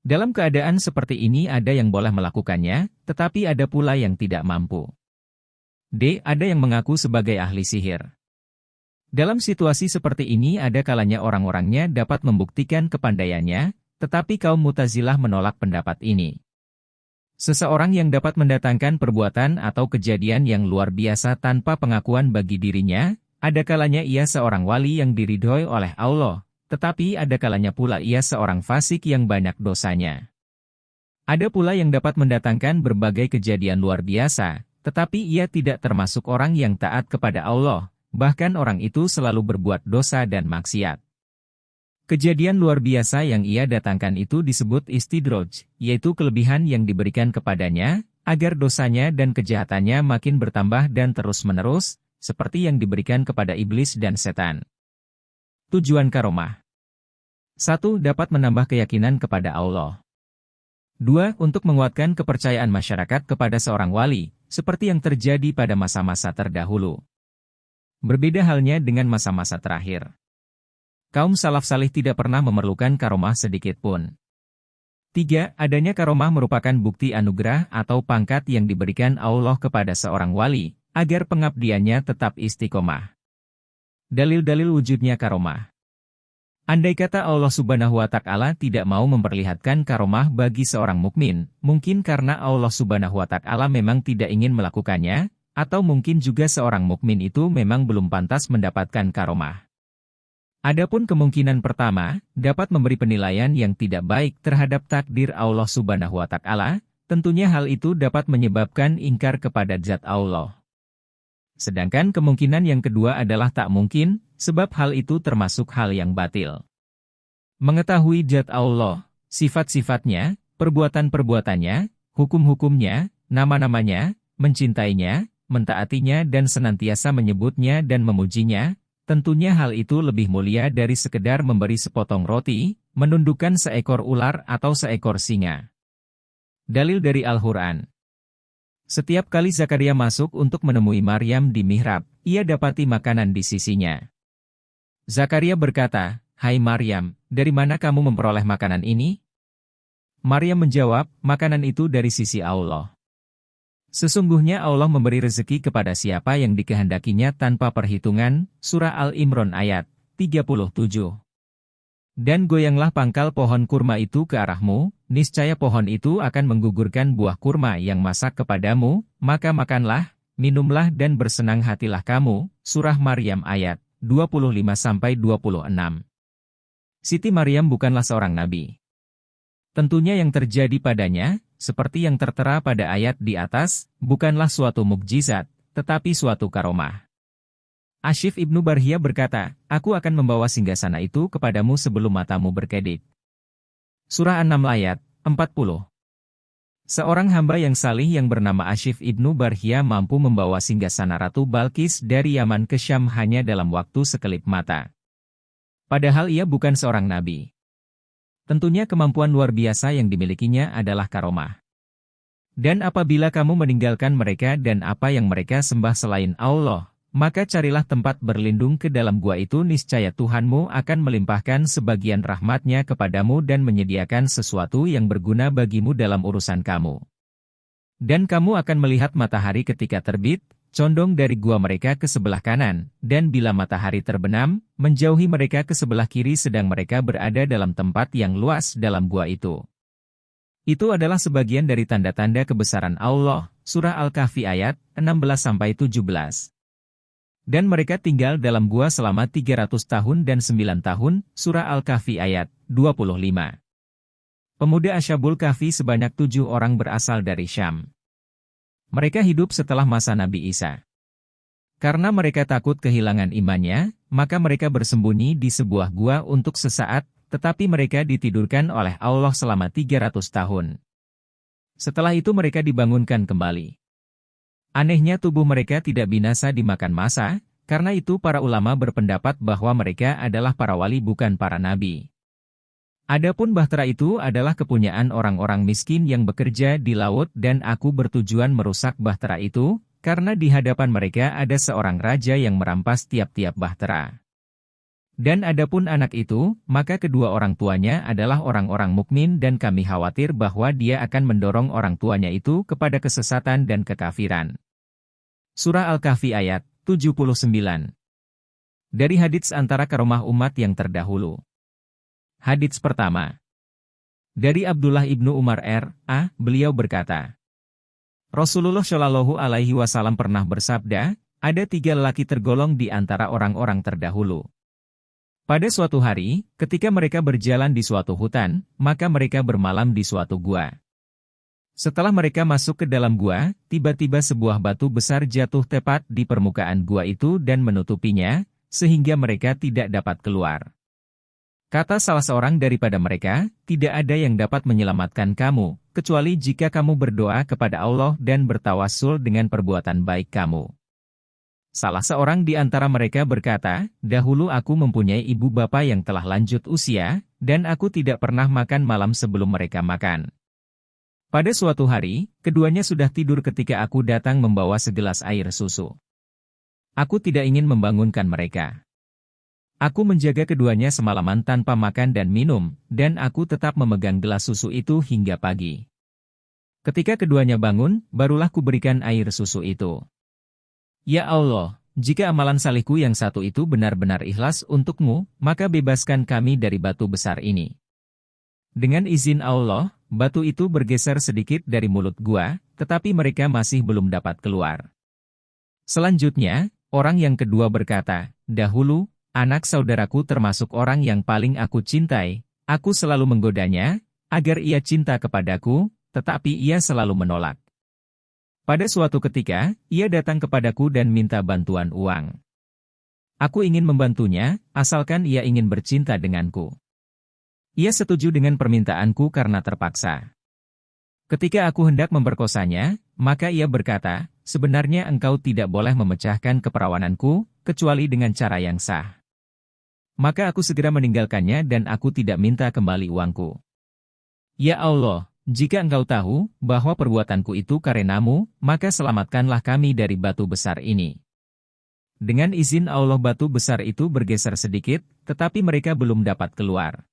Dalam keadaan seperti ini ada yang boleh melakukannya, tetapi ada pula yang tidak mampu. D. Ada yang mengaku sebagai ahli sihir. Dalam situasi seperti ini ada kalanya orang-orangnya dapat membuktikan kepandaiannya, tetapi kaum Mu'tazilah menolak pendapat ini. Seseorang yang dapat mendatangkan perbuatan atau kejadian yang luar biasa tanpa pengakuan bagi dirinya, ada kalanya ia seorang wali yang diridhoi oleh Allah, tetapi ada kalanya pula ia seorang fasik yang banyak dosanya. Ada pula yang dapat mendatangkan berbagai kejadian luar biasa, tetapi ia tidak termasuk orang yang taat kepada Allah, bahkan orang itu selalu berbuat dosa dan maksiat. Kejadian luar biasa yang ia datangkan itu disebut istidraj, yaitu kelebihan yang diberikan kepadanya, agar dosanya dan kejahatannya makin bertambah dan terus-menerus, seperti yang diberikan kepada iblis dan setan. Tujuan karomah. 1. Dapat menambah keyakinan kepada Allah. 2. Untuk menguatkan kepercayaan masyarakat kepada seorang wali, seperti yang terjadi pada masa-masa terdahulu. Berbeda halnya dengan masa-masa terakhir. Kaum salaf salih tidak pernah memerlukan karomah sedikit pun. 3. Adanya karomah merupakan bukti anugerah atau pangkat yang diberikan Allah kepada seorang wali, agar pengabdiannya tetap istiqomah. Dalil-dalil wujudnya karomah. Andai kata Allah Subhanahu wa Ta'ala tidak mau memperlihatkan karomah bagi seorang mukmin, mungkin karena Allah Subhanahu wa Ta'ala memang tidak ingin melakukannya, atau mungkin juga seorang mukmin itu memang belum pantas mendapatkan karomah. Adapun kemungkinan pertama, dapat memberi penilaian yang tidak baik terhadap takdir Allah Subhanahu wa Ta'ala, tentunya hal itu dapat menyebabkan ingkar kepada zat Allah. Sedangkan kemungkinan yang kedua adalah tak mungkin, sebab hal itu termasuk hal yang batil. Mengetahui zat Allah, sifat-sifatnya, perbuatan-perbuatannya, hukum-hukumnya, nama-namanya, mencintainya, mentaatinya dan senantiasa menyebutnya dan memujinya, tentunya hal itu lebih mulia dari sekedar memberi sepotong roti, menundukkan seekor ular atau seekor singa. Dalil dari Al-Quran. Setiap kali Zakaria masuk untuk menemui Maryam di mihrab, ia dapati makanan di sisinya. Zakaria berkata, "Hai Maryam, dari mana kamu memperoleh makanan ini?" Maryam menjawab, "Makanan itu dari sisi Allah. Sesungguhnya Allah memberi rezeki kepada siapa yang dikehendakinya tanpa perhitungan." Surah Al-Imran ayat 37. Dan goyanglah pangkal pohon kurma itu ke arahmu, niscaya pohon itu akan menggugurkan buah kurma yang masak kepadamu, maka makanlah, minumlah dan bersenang hatilah kamu. Surah Maryam ayat 25-26. Siti Maryam bukanlah seorang nabi. Tentunya yang terjadi padanya, seperti yang tertera pada ayat di atas, bukanlah suatu mukjizat, tetapi suatu karomah. Ashif ibnu Barhiyah berkata, "Aku akan membawa singgasana itu kepadamu sebelum matamu berkedip." Surah An-Naml ayat 40. Seorang hamba yang salih yang bernama Ashif ibnu Barhiyah mampu membawa singgasana Ratu Balkis dari Yaman ke Syam hanya dalam waktu sekelip mata. Padahal ia bukan seorang nabi. Tentunya kemampuan luar biasa yang dimilikinya adalah karomah. Dan apabila kamu meninggalkan mereka dan apa yang mereka sembah selain Allah, maka carilah tempat berlindung ke dalam gua itu, niscaya Tuhanmu akan melimpahkan sebagian rahmatnya kepadamu dan menyediakan sesuatu yang berguna bagimu dalam urusan kamu. Dan kamu akan melihat matahari ketika terbit, condong dari gua mereka ke sebelah kanan, dan bila matahari terbenam, menjauhi mereka ke sebelah kiri sedang mereka berada dalam tempat yang luas dalam gua itu. Itu adalah sebagian dari tanda-tanda kebesaran Allah. Surah Al-Kahfi ayat 16-17. Dan mereka tinggal dalam gua selama 300 tahun dan 9 tahun, Surah Al-Kahfi ayat 25. Pemuda Asyabul Kahfi sebanyak 7 orang berasal dari Syam. Mereka hidup setelah masa Nabi Isa. Karena mereka takut kehilangan imannya, maka mereka bersembunyi di sebuah gua untuk sesaat, tetapi mereka ditidurkan oleh Allah selama 300 tahun. Setelah itu mereka dibangunkan kembali. Anehnya tubuh mereka tidak binasa dimakan massa, karena itu para ulama berpendapat bahwa mereka adalah para wali bukan para nabi. Adapun bahtera itu adalah kepunyaan orang-orang miskin yang bekerja di laut dan aku bertujuan merusak bahtera itu, karena di hadapan mereka ada seorang raja yang merampas tiap-tiap bahtera. Dan adapun anak itu, maka kedua orang tuanya adalah orang-orang mukmin dan kami khawatir bahwa dia akan mendorong orang tuanya itu kepada kesesatan dan kekafiran. Surah Al-Kahfi ayat 79. Dari hadits antara karomah umat yang terdahulu. Hadits pertama. Dari Abdullah ibnu Umar R.A., beliau berkata, Rasulullah Shallallahu Alaihi Wasallam pernah bersabda, ada 3 lelaki tergolong di antara orang-orang terdahulu. Pada suatu hari, ketika mereka berjalan di suatu hutan, maka mereka bermalam di suatu gua. Setelah mereka masuk ke dalam gua, tiba-tiba sebuah batu besar jatuh tepat di permukaan gua itu dan menutupinya, sehingga mereka tidak dapat keluar. Kata salah seorang daripada mereka, tidak ada yang dapat menyelamatkan kamu, kecuali jika kamu berdoa kepada Allah dan bertawassul dengan perbuatan baik kamu. Salah seorang di antara mereka berkata, dahulu aku mempunyai ibu bapa yang telah lanjut usia, dan aku tidak pernah makan malam sebelum mereka makan. Pada suatu hari, keduanya sudah tidur ketika aku datang membawa segelas air susu. Aku tidak ingin membangunkan mereka. Aku menjaga keduanya semalaman tanpa makan dan minum, dan aku tetap memegang gelas susu itu hingga pagi. Ketika keduanya bangun, barulah kuberikan air susu itu. Ya Allah, jika amalan salihku yang satu itu benar-benar ikhlas untukmu, maka bebaskan kami dari batu besar ini. Dengan izin Allah, batu itu bergeser sedikit dari mulut gua, tetapi mereka masih belum dapat keluar. Selanjutnya, orang yang kedua berkata, dahulu, anak saudaraku termasuk orang yang paling aku cintai, aku selalu menggodanya, agar ia cinta kepadaku, tetapi ia selalu menolak. Pada suatu ketika, ia datang kepadaku dan minta bantuan uang. Aku ingin membantunya, asalkan ia ingin bercinta denganku. Ia setuju dengan permintaanku karena terpaksa. Ketika aku hendak memperkosanya, maka ia berkata, sebenarnya engkau tidak boleh memecahkan keperawananku, kecuali dengan cara yang sah. Maka aku segera meninggalkannya dan aku tidak minta kembali uangku. Ya Allah, jika engkau tahu bahwa perbuatanku itu karenamu, maka selamatkanlah kami dari batu besar ini. Dengan izin Allah batu besar itu bergeser sedikit, tetapi mereka belum dapat keluar.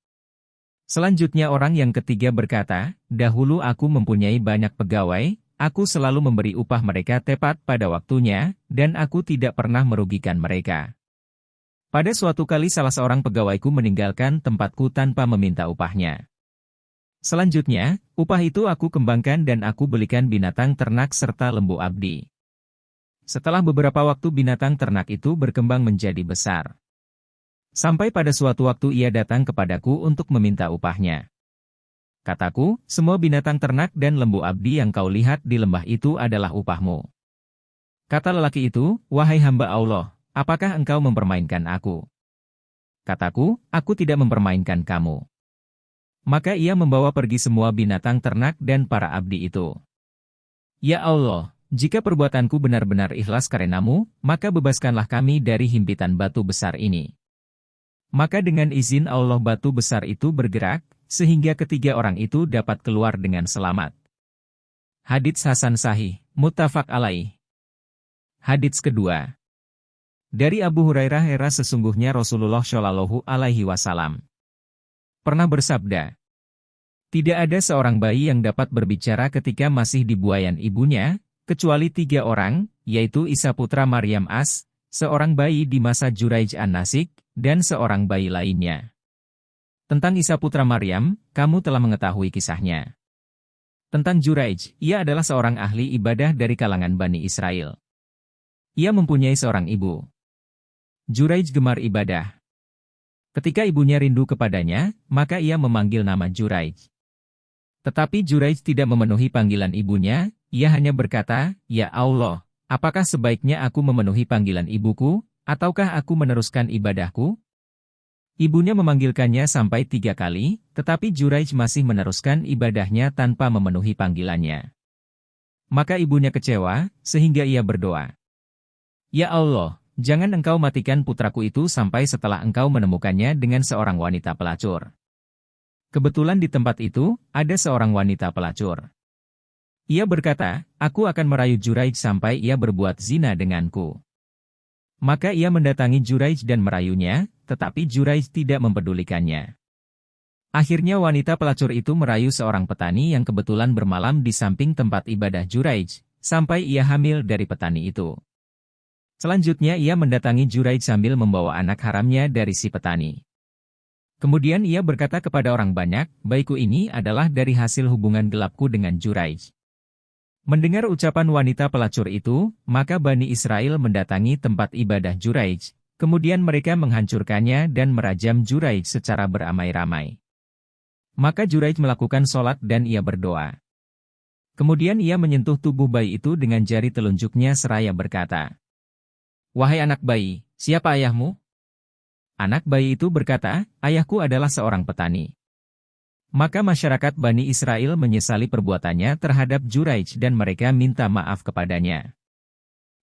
Selanjutnya orang yang ketiga berkata, dahulu aku mempunyai banyak pegawai, aku selalu memberi upah mereka tepat pada waktunya, dan aku tidak pernah merugikan mereka. Pada suatu kali salah seorang pegawaiku meninggalkan tempatku tanpa meminta upahnya. Selanjutnya, upah itu aku kembangkan dan aku belikan binatang ternak serta lembu abdi. Setelah beberapa waktu binatang ternak itu berkembang menjadi besar. Sampai pada suatu waktu ia datang kepadaku untuk meminta upahnya. Kataku, semua binatang ternak dan lembu abdi yang kau lihat di lembah itu adalah upahmu. Kata lelaki itu, wahai hamba Allah, apakah engkau mempermainkan aku? Kataku, aku tidak mempermainkan kamu. Maka ia membawa pergi semua binatang ternak dan para abdi itu. Ya Allah, jika perbuatanku benar-benar ikhlas karenamu, maka bebaskanlah kami dari himpitan batu besar ini. Maka dengan izin Allah batu besar itu bergerak, sehingga ketiga orang itu dapat keluar dengan selamat. Hadits Hasan Sahih, muttafaq alaih. Hadits kedua. Dari Abu Hurairah sesungguhnya Rasulullah Shallallahu Alaihi Wasallam pernah bersabda, tidak ada seorang bayi yang dapat berbicara ketika masih di buayan ibunya, kecuali 3 orang, yaitu Isa putra Maryam As, seorang bayi di masa Juraij an-Nasik, dan seorang bayi lainnya. Tentang Isa putra Maryam, kamu telah mengetahui kisahnya. Tentang Juraij, ia adalah seorang ahli ibadah dari kalangan Bani Israel. Ia mempunyai seorang ibu. Juraij gemar ibadah. Ketika ibunya rindu kepadanya, maka ia memanggil nama Juraij. Tetapi Juraij tidak memenuhi panggilan ibunya, ia hanya berkata, ya Allah, apakah sebaiknya aku memenuhi panggilan ibuku, ataukah aku meneruskan ibadahku? Ibunya memanggilkannya sampai 3 kali, tetapi Juraij masih meneruskan ibadahnya tanpa memenuhi panggilannya. Maka ibunya kecewa, sehingga ia berdoa. Ya Allah, jangan engkau matikan putraku itu sampai setelah engkau menemukannya dengan seorang wanita pelacur. Kebetulan di tempat itu, ada seorang wanita pelacur. Ia berkata, aku akan merayu Juraij sampai ia berbuat zina denganku. Maka ia mendatangi Juraij dan merayunya, tetapi Juraij tidak mempedulikannya. Akhirnya wanita pelacur itu merayu seorang petani yang kebetulan bermalam di samping tempat ibadah Juraij, sampai ia hamil dari petani itu. Selanjutnya ia mendatangi Juraij sambil membawa anak haramnya dari si petani. Kemudian ia berkata kepada orang banyak, bayiku ini adalah dari hasil hubungan gelapku dengan Juraij. Mendengar ucapan wanita pelacur itu, maka Bani Israel mendatangi tempat ibadah Juraij, kemudian mereka menghancurkannya dan merajam Juraij secara beramai-ramai. Maka Juraij melakukan sholat dan ia berdoa. Kemudian ia menyentuh tubuh bayi itu dengan jari telunjuknya seraya berkata, wahai anak bayi, siapa ayahmu? Anak bayi itu berkata, ayahku adalah seorang petani. Maka masyarakat Bani Israel menyesali perbuatannya terhadap Juraij dan mereka minta maaf kepadanya.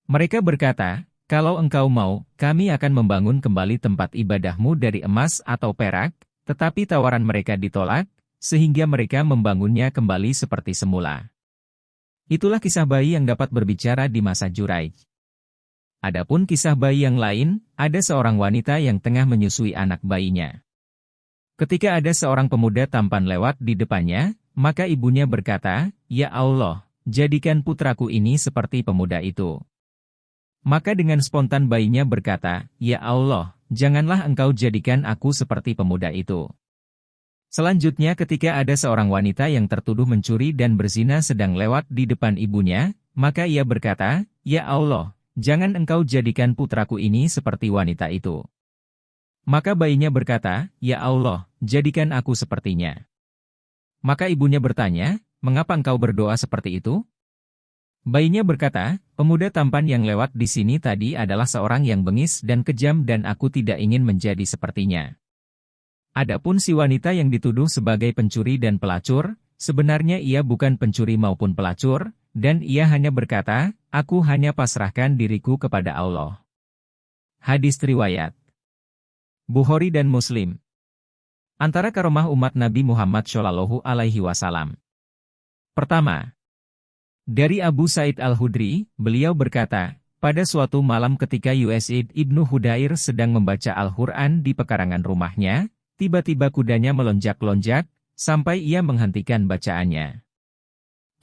Mereka berkata, kalau engkau mau, kami akan membangun kembali tempat ibadahmu dari emas atau perak, tetapi tawaran mereka ditolak, sehingga mereka membangunnya kembali seperti semula. Itulah kisah bayi yang dapat berbicara di masa Juraij. Adapun kisah bayi yang lain, ada seorang wanita yang tengah menyusui anak bayinya. Ketika ada seorang pemuda tampan lewat di depannya, maka ibunya berkata, ya Allah, jadikan putraku ini seperti pemuda itu. Maka dengan spontan bayinya berkata, ya Allah, janganlah engkau jadikan aku seperti pemuda itu. Selanjutnya ketika ada seorang wanita yang tertuduh mencuri dan berzina sedang lewat di depan ibunya, maka ia berkata, ya Allah, jangan engkau jadikan putraku ini seperti wanita itu. Maka bayinya berkata, ya Allah, jadikan aku sepertinya. Maka ibunya bertanya, mengapa engkau berdoa seperti itu? Bayinya berkata, pemuda tampan yang lewat di sini tadi adalah seorang yang bengis dan kejam dan aku tidak ingin menjadi sepertinya. Adapun si wanita yang dituduh sebagai pencuri dan pelacur, sebenarnya ia bukan pencuri maupun pelacur, dan ia hanya berkata, aku hanya pasrahkan diriku kepada Allah. Hadis riwayat Bukhari dan Muslim. Antara karomah umat Nabi Muhammad Shallallahu Alaihi Wasallam. Pertama, dari Abu Said Al-Hudri, beliau berkata, pada suatu malam ketika Usaid Ibnu Hudair sedang membaca Al-Quran di pekarangan rumahnya, tiba-tiba kudanya melonjak-lonjak, sampai ia menghentikan bacaannya.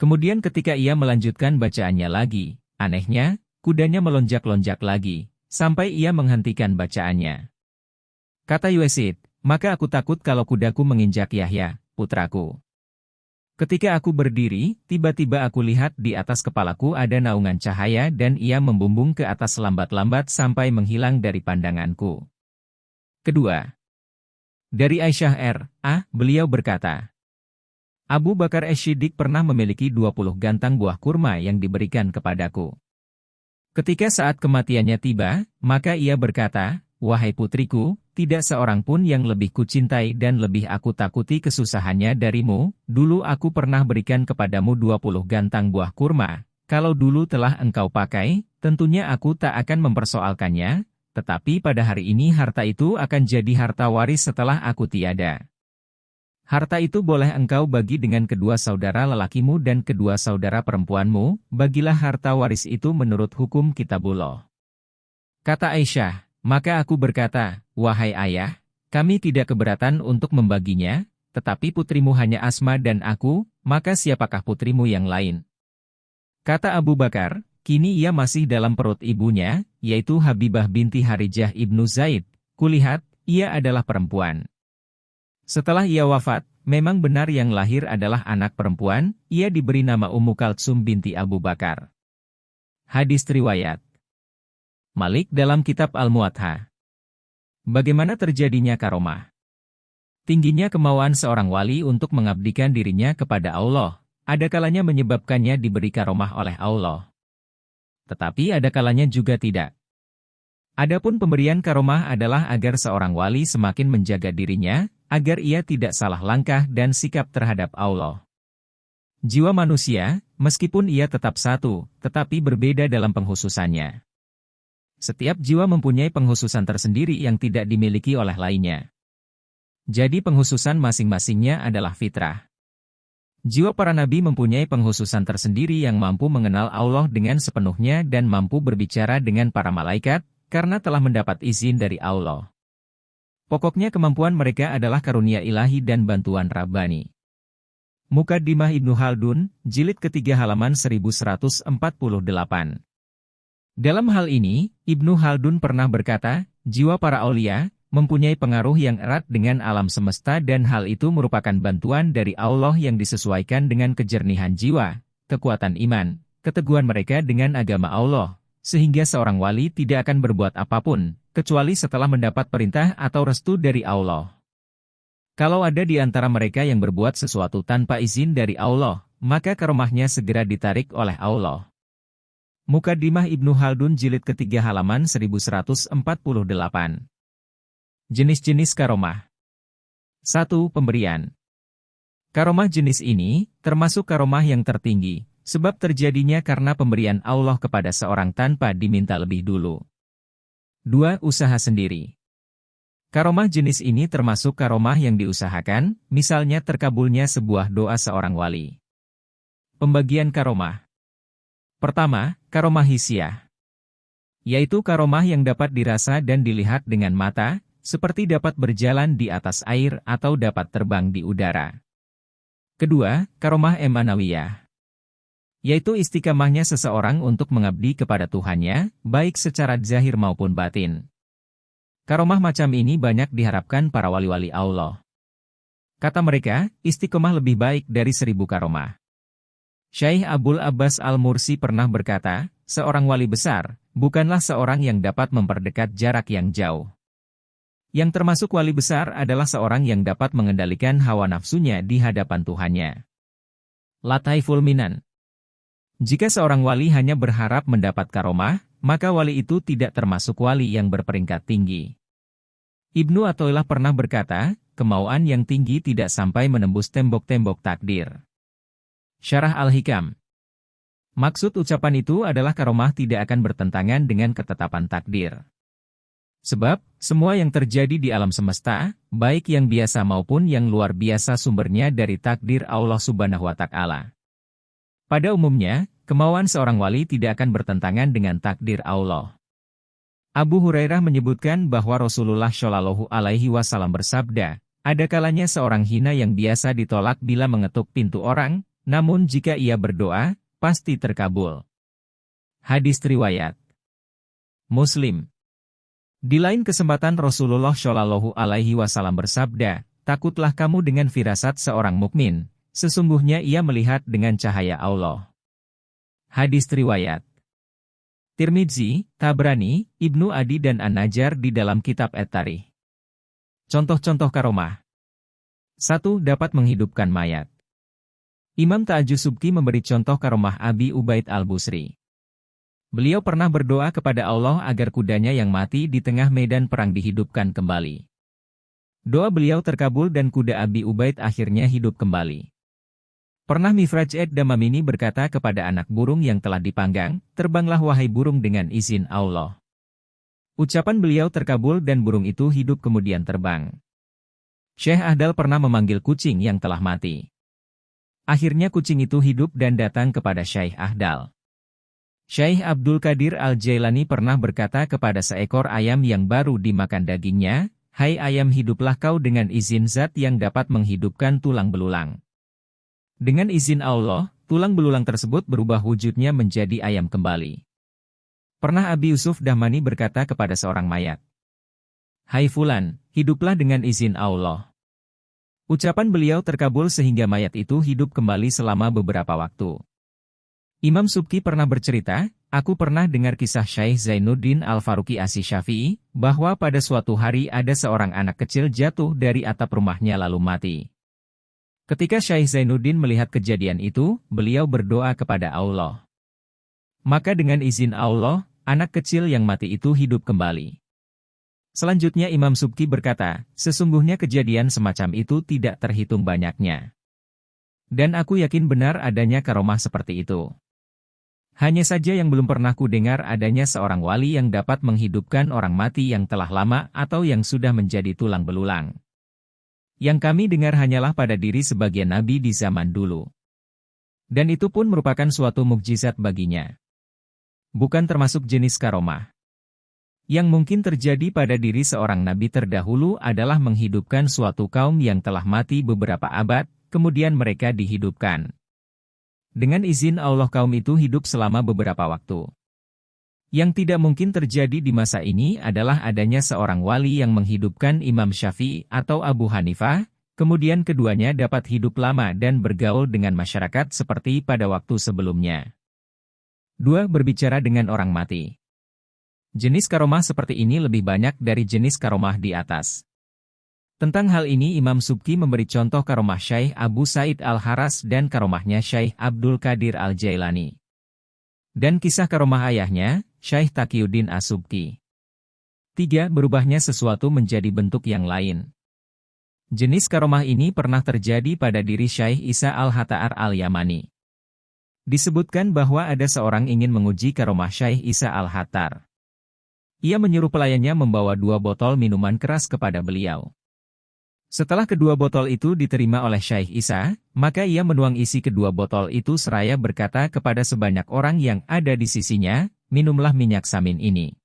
Kemudian ketika ia melanjutkan bacaannya lagi, anehnya, kudanya melonjak-lonjak lagi, sampai ia menghentikan bacaannya. Kata Usaid, maka aku takut kalau kudaku menginjak Yahya, putraku. Ketika aku berdiri, tiba-tiba aku lihat di atas kepalaku ada naungan cahaya dan ia membumbung ke atas lambat-lambat sampai menghilang dari pandanganku. Kedua, dari Aisyah R.A., beliau berkata, Abu Bakar As-Siddiq pernah memiliki 20 gantang buah kurma yang diberikan kepadaku. Ketika saat kematiannya tiba, maka ia berkata, wahai putriku, tidak seorang pun yang lebih kucintai dan lebih aku takuti kesusahannya darimu, dulu aku pernah berikan kepadamu 20 gantang buah kurma, kalau dulu telah engkau pakai, tentunya aku tak akan mempersoalkannya, tetapi pada hari ini harta itu akan jadi harta waris setelah aku tiada. Harta itu boleh engkau bagi dengan kedua saudara lelakimu dan kedua saudara perempuanmu, bagilah harta waris itu menurut hukum Kitabullah. Kata Aisyah, maka aku berkata, wahai ayah, kami tidak keberatan untuk membaginya, tetapi putrimu hanya Asma dan aku, maka siapakah putrimu yang lain? Kata Abu Bakar, kini ia masih dalam perut ibunya, yaitu Habibah binti Harijah ibnu Zaid, kulihat, ia adalah perempuan. Setelah ia wafat, memang benar yang lahir adalah anak perempuan, ia diberi nama Ummu Kaltsum binti Abu Bakar. Hadis riwayat Malik dalam kitab Al-Muwatta. Bagaimana terjadinya karomah? Tingginya kemauan seorang wali untuk mengabdikan dirinya kepada Allah, ada kalanya menyebabkannya diberi karomah oleh Allah. Tetapi ada kalanya juga tidak. Adapun pemberian karomah adalah agar seorang wali semakin menjaga dirinya, agar ia tidak salah langkah dan sikap terhadap Allah. Jiwa manusia, meskipun ia tetap satu, tetapi berbeda dalam penghususannya. Setiap jiwa mempunyai penghususan tersendiri yang tidak dimiliki oleh lainnya. Jadi penghususan masing-masingnya adalah fitrah. Jiwa para nabi mempunyai penghususan tersendiri yang mampu mengenal Allah dengan sepenuhnya dan mampu berbicara dengan para malaikat, karena telah mendapat izin dari Allah. Pokoknya kemampuan mereka adalah karunia ilahi dan bantuan Rabbani. Muqaddimah Ibnu Khaldun, jilid ketiga halaman 1148. Dalam hal ini, Ibnu Khaldun pernah berkata, jiwa para aulia mempunyai pengaruh yang erat dengan alam semesta dan hal itu merupakan bantuan dari Allah yang disesuaikan dengan kejernihan jiwa, kekuatan iman, keteguhan mereka dengan agama Allah, sehingga seorang wali tidak akan berbuat apapun, kecuali setelah mendapat perintah atau restu dari Allah. Kalau ada di antara mereka yang berbuat sesuatu tanpa izin dari Allah, maka karomahnya segera ditarik oleh Allah. Muqaddimah Ibnu Khaldun jilid ketiga halaman 1148. Jenis-jenis karomah. 1. Pemberian. Karomah jenis ini, termasuk karomah yang tertinggi, sebab terjadinya karena pemberian Allah kepada seorang tanpa diminta lebih dulu. 2. Usaha sendiri. Karomah jenis ini termasuk karomah yang diusahakan, misalnya terkabulnya sebuah doa seorang wali. Pembagian karomah. Pertama, karomah hisyah. Yaitu karomah yang dapat dirasa dan dilihat dengan mata, seperti dapat berjalan di atas air atau dapat terbang di udara. Kedua, karomah emanawiyah. Yaitu istiqamahnya seseorang untuk mengabdi kepada Tuhannya, baik secara zahir maupun batin. Karomah macam ini banyak diharapkan para wali-wali Allah. Kata mereka, istiqomah lebih baik dari 1000 karomah. Syekh Abul Abbas Al-Mursi pernah berkata, seorang wali besar, bukanlah seorang yang dapat memperdekat jarak yang jauh. Yang termasuk wali besar adalah seorang yang dapat mengendalikan hawa nafsunya di hadapan Tuhannya. Lataiful Minan. Jika seorang wali hanya berharap mendapat karomah, maka wali itu tidak termasuk wali yang berperingkat tinggi. Ibnu Athaillah pernah berkata, kemauan yang tinggi tidak sampai menembus tembok-tembok takdir. Syarah Al-Hikam. Maksud ucapan itu adalah karomah tidak akan bertentangan dengan ketetapan takdir. Sebab, semua yang terjadi di alam semesta, baik yang biasa maupun yang luar biasa sumbernya dari takdir Allah Subhanahu wa Ta'ala. Pada umumnya, kemauan seorang wali tidak akan bertentangan dengan takdir Allah. Abu Hurairah menyebutkan bahwa Rasulullah Shallallahu Alaihi Wasallam bersabda, ada kalanya seorang hina yang biasa ditolak bila mengetuk pintu orang, namun jika ia berdoa, pasti terkabul. Hadis riwayat Muslim. Di lain kesempatan Rasulullah Shallallahu Alaihi Wasallam bersabda, takutlah kamu dengan firasat seorang mukmin, sesungguhnya ia melihat dengan cahaya Allah. Hadis riwayat Tirmidzi, Tabrani, Ibnu Adi dan An-Najjar di dalam kitab At-Tarikh. Contoh-contoh karomah. 1. Dapat menghidupkan mayat. Imam Ta'jus-Subki memberi contoh karomah Abi Ubaid al-Busri. Beliau pernah berdoa kepada Allah agar kudanya yang mati di tengah medan perang dihidupkan kembali. Doa beliau terkabul dan kuda Abi Ubaid akhirnya hidup kembali. Pernah Mifraj ad-Damamini berkata kepada anak burung yang telah dipanggang, terbanglah wahai burung dengan izin Allah. Ucapan beliau terkabul dan burung itu hidup kemudian terbang. Syekh Ahdal pernah memanggil kucing yang telah mati. Akhirnya kucing itu hidup dan datang kepada Syekh Ahdal. Syekh Abdul Qadir Al-Jailani pernah berkata kepada seekor ayam yang baru dimakan dagingnya, hai ayam hiduplah kau dengan izin zat yang dapat menghidupkan tulang belulang. Dengan izin Allah, tulang belulang tersebut berubah wujudnya menjadi ayam kembali. Pernah Abi Yusuf Dahmani berkata kepada seorang mayat, hai fulan, hiduplah dengan izin Allah. Ucapan beliau terkabul sehingga mayat itu hidup kembali selama beberapa waktu. Imam Subki pernah bercerita, aku pernah dengar kisah Syekh Zainuddin Al-Faruqi Asy-Syafi'i, bahwa pada suatu hari ada seorang anak kecil jatuh dari atap rumahnya lalu mati. Ketika Syekh Zainuddin melihat kejadian itu, beliau berdoa kepada Allah. Maka dengan izin Allah, anak kecil yang mati itu hidup kembali. Selanjutnya Imam Subki berkata, sesungguhnya kejadian semacam itu tidak terhitung banyaknya. Dan aku yakin benar adanya karomah seperti itu. Hanya saja yang belum pernah kudengar adanya seorang wali yang dapat menghidupkan orang mati yang telah lama atau yang sudah menjadi tulang belulang. Yang kami dengar hanyalah pada diri sebagian nabi di zaman dulu. Dan itu pun merupakan suatu mukjizat baginya. Bukan termasuk jenis karomah. Yang mungkin terjadi pada diri seorang nabi terdahulu adalah menghidupkan suatu kaum yang telah mati beberapa abad, kemudian mereka dihidupkan. Dengan izin Allah kaum itu hidup selama beberapa waktu. Yang tidak mungkin terjadi di masa ini adalah adanya seorang wali yang menghidupkan Imam Syafi'i atau Abu Hanifah, kemudian keduanya dapat hidup lama dan bergaul dengan masyarakat seperti pada waktu sebelumnya. 2. Berbicara dengan orang mati. Jenis karomah seperti ini lebih banyak dari jenis karomah di atas. Tentang hal ini Imam Subki memberi contoh karomah Syekh Abu Said Al-Haras dan karomahnya Syekh Abdul Qadir Al-Jailani. Dan kisah karomah ayahnya, Syekh Taqiyuddin As-Subki. 3. Berubahnya sesuatu menjadi bentuk yang lain. Jenis karomah ini pernah terjadi pada diri Syekh Isa Al-Hata'ar Al-Yamani. Disebutkan bahwa ada seorang ingin menguji karomah Syekh Isa Al-Hattar. Ia menyuruh pelayannya membawa 2 botol minuman keras kepada beliau. Setelah kedua botol itu diterima oleh Syekh Isa, maka ia menuang isi kedua botol itu seraya berkata kepada sebanyak orang yang ada di sisinya, minumlah minyak samin ini.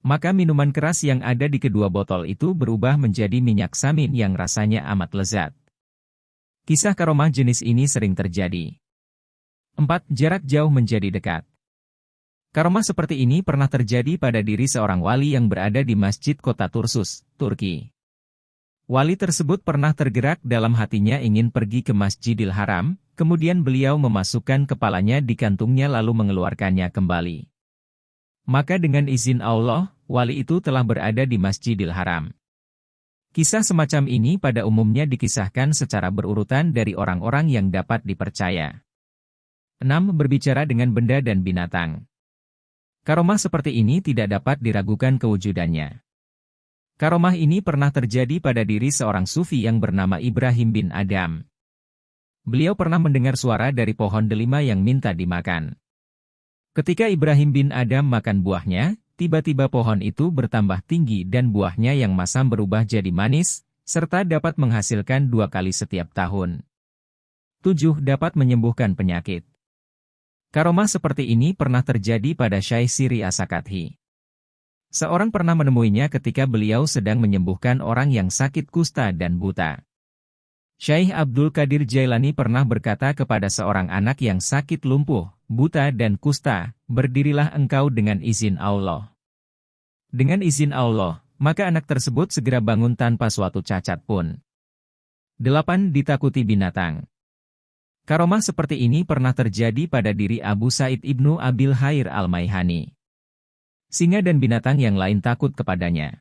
Maka minuman keras yang ada di kedua botol itu berubah menjadi minyak samin yang rasanya amat lezat. Kisah karomah jenis ini sering terjadi. 4. Jarak jauh menjadi dekat. Karomah seperti ini pernah terjadi pada diri seorang wali yang berada di Masjid Kota Tursus, Turki. Wali tersebut pernah tergerak dalam hatinya ingin pergi ke Masjidil Haram, kemudian beliau memasukkan kepalanya di kantungnya lalu mengeluarkannya kembali. Maka dengan izin Allah, wali itu telah berada di Masjidil Haram. Kisah semacam ini pada umumnya dikisahkan secara berurutan dari orang-orang yang dapat dipercaya. 6. Berbicara dengan benda dan binatang. Karomah seperti ini tidak dapat diragukan kewujudannya. Karomah ini pernah terjadi pada diri seorang sufi yang bernama Ibrahim bin Adam. Beliau pernah mendengar suara dari pohon delima yang minta dimakan. Ketika Ibrahim bin Adam makan buahnya, tiba-tiba pohon itu bertambah tinggi dan buahnya yang masam berubah jadi manis, serta dapat menghasilkan 2 kali setiap tahun. 7. Dapat menyembuhkan penyakit. Karomah seperti ini pernah terjadi pada Syekh Siri Asakathi. Seorang pernah menemuinya ketika beliau sedang menyembuhkan orang yang sakit kusta dan buta. Syekh Abdul Qadir Jailani pernah berkata kepada seorang anak yang sakit lumpuh, buta dan kusta, "Berdirilah engkau dengan izin Allah." Dengan izin Allah, maka anak tersebut segera bangun tanpa suatu cacat pun. 8. Ditakuti binatang. Karomah seperti ini pernah terjadi pada diri Abu Sa'id ibnu Abil Khair al-Maihani. Singa dan binatang yang lain takut kepadanya.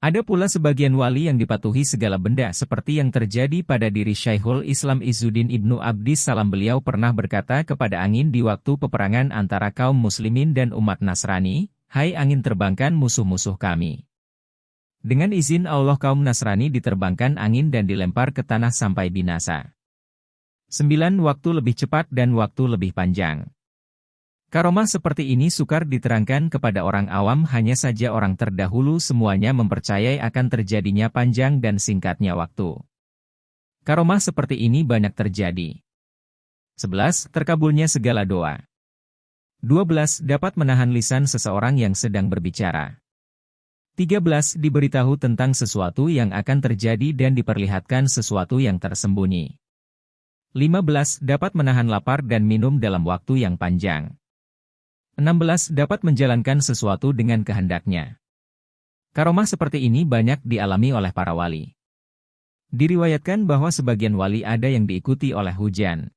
Ada pula sebagian wali yang dipatuhi segala benda seperti yang terjadi pada diri Syekhul Islam Izzuddin ibnu Abdis Salam. Beliau pernah berkata kepada angin di waktu peperangan antara kaum muslimin dan umat Nasrani, "Hai angin, terbangkan musuh-musuh kami." Dengan izin Allah kaum Nasrani diterbangkan angin dan dilempar ke tanah sampai binasa. 9. Waktu lebih cepat dan waktu lebih panjang. Karomah seperti ini sukar diterangkan kepada orang awam, hanya saja orang terdahulu semuanya mempercayai akan terjadinya panjang dan singkatnya waktu. Karomah seperti ini banyak terjadi. 11. Terkabulnya segala doa. 12. Dapat menahan lisan seseorang yang sedang berbicara. 13. Diberitahu tentang sesuatu yang akan terjadi dan diperlihatkan sesuatu yang tersembunyi. 15. Dapat menahan lapar dan minum dalam waktu yang panjang. 16. Dapat menjalankan sesuatu dengan kehendaknya. Karomah seperti ini banyak dialami oleh para wali. Diriwayatkan bahwa sebagian wali ada yang diikuti oleh hujan.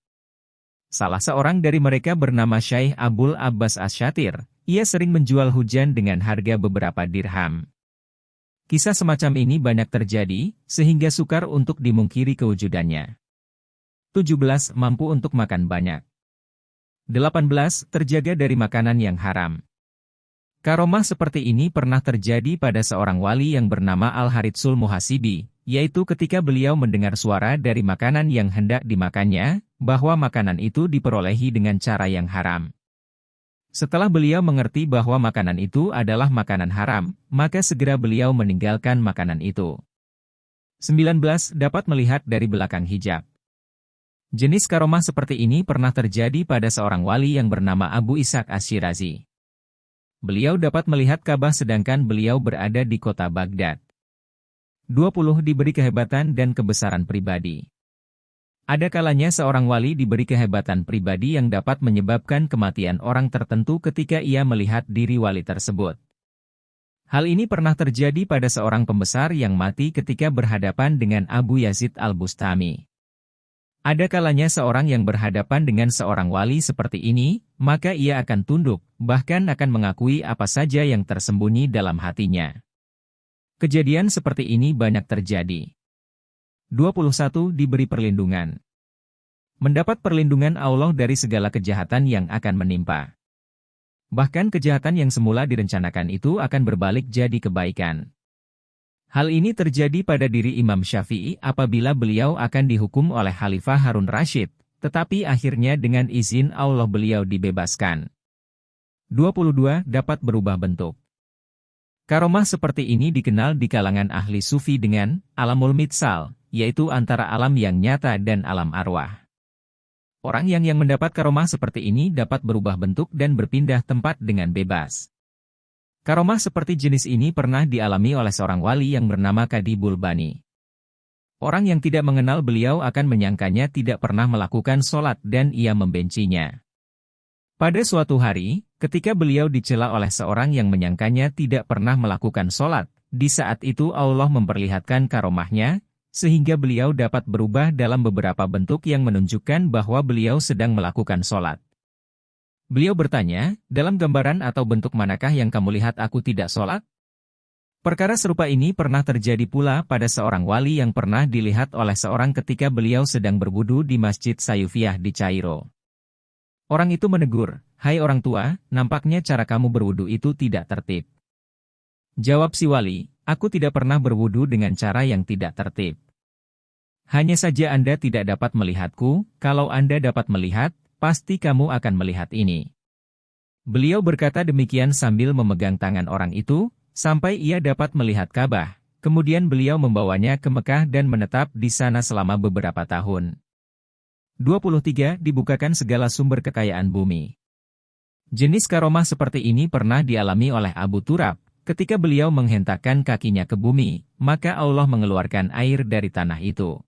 Salah seorang dari mereka bernama Syekh Abul Abbas Asyatir. Ia sering menjual hujan dengan harga beberapa dirham. Kisah semacam ini banyak terjadi, sehingga sukar untuk dimungkiri kewujudannya. 17. Mampu untuk makan banyak. 18. Terjaga dari makanan yang haram. Karomah seperti ini pernah terjadi pada seorang wali yang bernama Al-Harithsul Muhasibi, yaitu ketika beliau mendengar suara dari makanan yang hendak dimakannya, bahwa makanan itu diperolehi dengan cara yang haram. Setelah beliau mengerti bahwa makanan itu adalah makanan haram, maka segera beliau meninggalkan makanan itu. 19. Dapat melihat dari belakang hijab. Jenis karomah seperti ini pernah terjadi pada seorang wali yang bernama Abu Ishaq Asy-Syirazi. Beliau dapat melihat Ka'bah sedangkan beliau berada di kota Baghdad. 20. Diberi kehebatan dan kebesaran pribadi. Ada kalanya seorang wali diberi kehebatan pribadi yang dapat menyebabkan kematian orang tertentu ketika ia melihat diri wali tersebut. Hal ini pernah terjadi pada seorang pembesar yang mati ketika berhadapan dengan Abu Yazid al-Bustami. Ada kalanya seorang yang berhadapan dengan seorang wali seperti ini, maka ia akan tunduk, bahkan akan mengakui apa saja yang tersembunyi dalam hatinya. Kejadian seperti ini banyak terjadi. 21. Diberi perlindungan. Mendapat perlindungan Allah dari segala kejahatan yang akan menimpa. Bahkan kejahatan yang semula direncanakan itu akan berbalik jadi kebaikan. Hal ini terjadi pada diri Imam Syafi'i apabila beliau akan dihukum oleh Khalifah Harun Rashid, tetapi akhirnya dengan izin Allah beliau dibebaskan. 22. Dapat berubah bentuk. Karomah seperti ini dikenal di kalangan ahli sufi dengan alamul mitsal, yaitu antara alam yang nyata dan alam arwah. Orang yang mendapat karomah seperti ini dapat berubah bentuk dan berpindah tempat dengan bebas. Karomah seperti jenis ini pernah dialami oleh seorang wali yang bernama Kadibul Bani. Orang yang tidak mengenal beliau akan menyangkanya tidak pernah melakukan sholat dan ia membencinya. Pada suatu hari, ketika beliau dicela oleh seorang yang menyangkanya tidak pernah melakukan sholat, di saat itu Allah memperlihatkan karomahnya, sehingga beliau dapat berubah dalam beberapa bentuk yang menunjukkan bahwa beliau sedang melakukan sholat. Beliau bertanya, dalam gambaran atau bentuk manakah yang kamu lihat aku tidak sholat? Perkara serupa ini pernah terjadi pula pada seorang wali yang pernah dilihat oleh seorang ketika beliau sedang berwudu di Masjid Sayufiyah di Kairo. Orang itu menegur, "Hai orang tua, nampaknya cara kamu berwudu itu tidak tertib." Jawab si wali, "Aku tidak pernah berwudu dengan cara yang tidak tertib. Hanya saja Anda tidak dapat melihatku, kalau Anda dapat melihat, pasti kamu akan melihat ini." Beliau berkata demikian sambil memegang tangan orang itu, sampai ia dapat melihat Ka'bah. Kemudian beliau membawanya ke Mekah dan menetap di sana selama beberapa tahun. 23. Dibukakan segala sumber kekayaan bumi. Jenis karomah seperti ini pernah dialami oleh Abu Turab. Ketika beliau menghentakkan kakinya ke bumi, maka Allah mengeluarkan air dari tanah itu.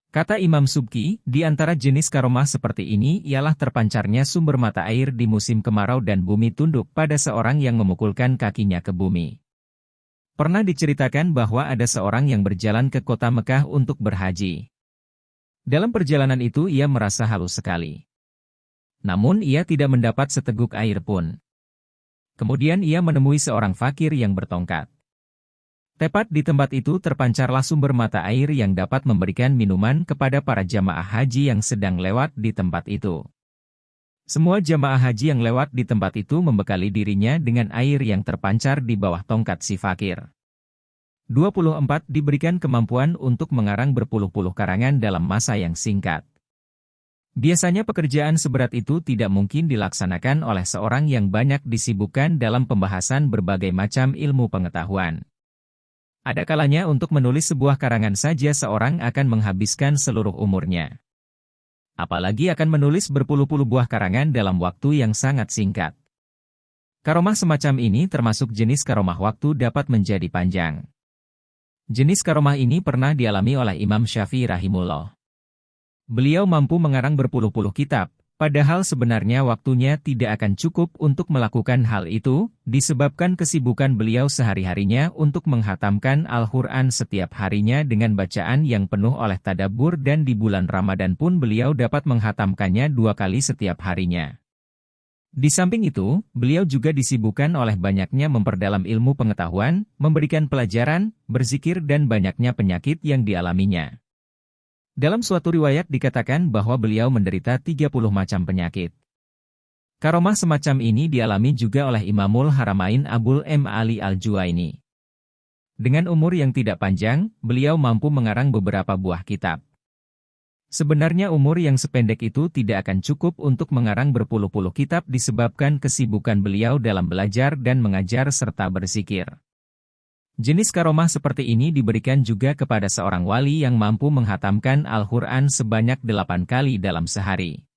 Kata Imam Subki, di antara jenis karomah seperti ini ialah terpancarnya sumber mata air di musim kemarau dan bumi tunduk pada seorang yang memukulkan kakinya ke bumi. Pernah diceritakan bahwa ada seorang yang berjalan ke kota Mekah untuk berhaji. Dalam perjalanan itu ia merasa haus sekali. Namun ia tidak mendapat seteguk air pun. Kemudian ia menemui seorang fakir yang bertongkat. Tepat di tempat itu terpancarlah sumber mata air yang dapat memberikan minuman kepada para jamaah haji yang sedang lewat di tempat itu. Semua jamaah haji yang lewat di tempat itu membekali dirinya dengan air yang terpancar di bawah tongkat si fakir. 24. Diberikan kemampuan untuk mengarang berpuluh-puluh karangan dalam masa yang singkat. Biasanya pekerjaan seberat itu tidak mungkin dilaksanakan oleh seorang yang banyak disibukkan dalam pembahasan berbagai macam ilmu pengetahuan. Ada kalanya untuk menulis sebuah karangan saja seorang akan menghabiskan seluruh umurnya. Apalagi akan menulis berpuluh-puluh buah karangan dalam waktu yang sangat singkat. Karomah semacam ini termasuk jenis karomah waktu dapat menjadi panjang. Jenis karomah ini pernah dialami oleh Imam Syafi'i rahimullah. Beliau mampu mengarang berpuluh-puluh kitab, padahal sebenarnya waktunya tidak akan cukup untuk melakukan hal itu, disebabkan kesibukan beliau sehari-harinya untuk menghatamkan Al-Quran setiap harinya dengan bacaan yang penuh oleh tadabbur dan di bulan Ramadan pun beliau dapat menghatamkannya 2 kali setiap harinya. Di samping itu, beliau juga disibukkan oleh banyaknya memperdalam ilmu pengetahuan, memberikan pelajaran, berzikir dan banyaknya penyakit yang dialaminya. Dalam suatu riwayat dikatakan bahwa beliau menderita 30 macam penyakit. Karomah semacam ini dialami juga oleh Imamul Haramain Abul M. Ali Al-Juwaini. Dengan umur yang tidak panjang, beliau mampu mengarang beberapa buah kitab. Sebenarnya umur yang sependek itu tidak akan cukup untuk mengarang berpuluh-puluh kitab disebabkan kesibukan beliau dalam belajar dan mengajar serta berzikir. Jenis karomah seperti ini diberikan juga kepada seorang wali yang mampu menghatamkan Al-Quran sebanyak 8 kali dalam sehari.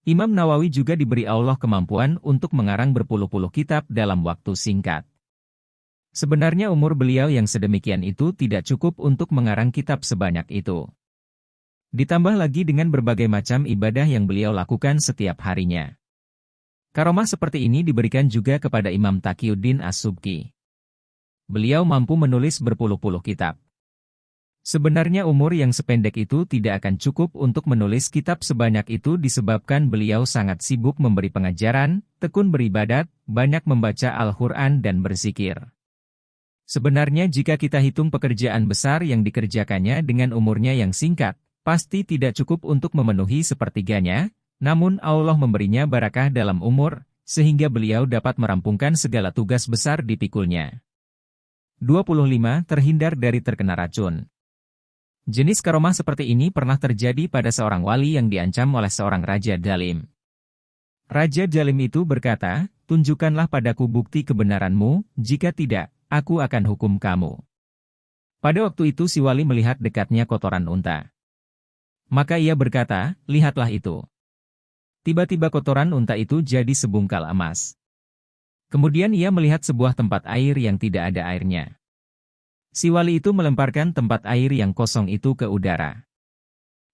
Imam Nawawi juga diberi Allah kemampuan untuk mengarang berpuluh-puluh kitab dalam waktu singkat. Sebenarnya umur beliau yang sedemikian itu tidak cukup untuk mengarang kitab sebanyak itu. Ditambah lagi dengan berbagai macam ibadah yang beliau lakukan setiap harinya. Karomah seperti ini diberikan juga kepada Imam Taqiyuddin As-Subki. Beliau mampu menulis berpuluh-puluh kitab. Sebenarnya umur yang sependek itu tidak akan cukup untuk menulis kitab sebanyak itu disebabkan beliau sangat sibuk memberi pengajaran, tekun beribadat, banyak membaca Al-Quran dan berzikir. Sebenarnya jika kita hitung pekerjaan besar yang dikerjakannya dengan umurnya yang singkat, pasti tidak cukup untuk memenuhi sepertiganya, namun Allah memberinya barakah dalam umur, sehingga beliau dapat merampungkan segala tugas besar dipikulnya. 25. Terhindar dari terkena racun. Jenis karomah seperti ini pernah terjadi pada seorang wali yang diancam oleh seorang raja zalim. Raja zalim itu berkata, "Tunjukkanlah padaku bukti kebenaranmu, jika tidak, aku akan hukum kamu." Pada waktu itu si wali melihat dekatnya kotoran unta. Maka ia berkata, "Lihatlah itu." Tiba-tiba kotoran unta itu jadi sebungkal emas. Kemudian ia melihat sebuah tempat air yang tidak ada airnya. Si wali itu melemparkan tempat air yang kosong itu ke udara.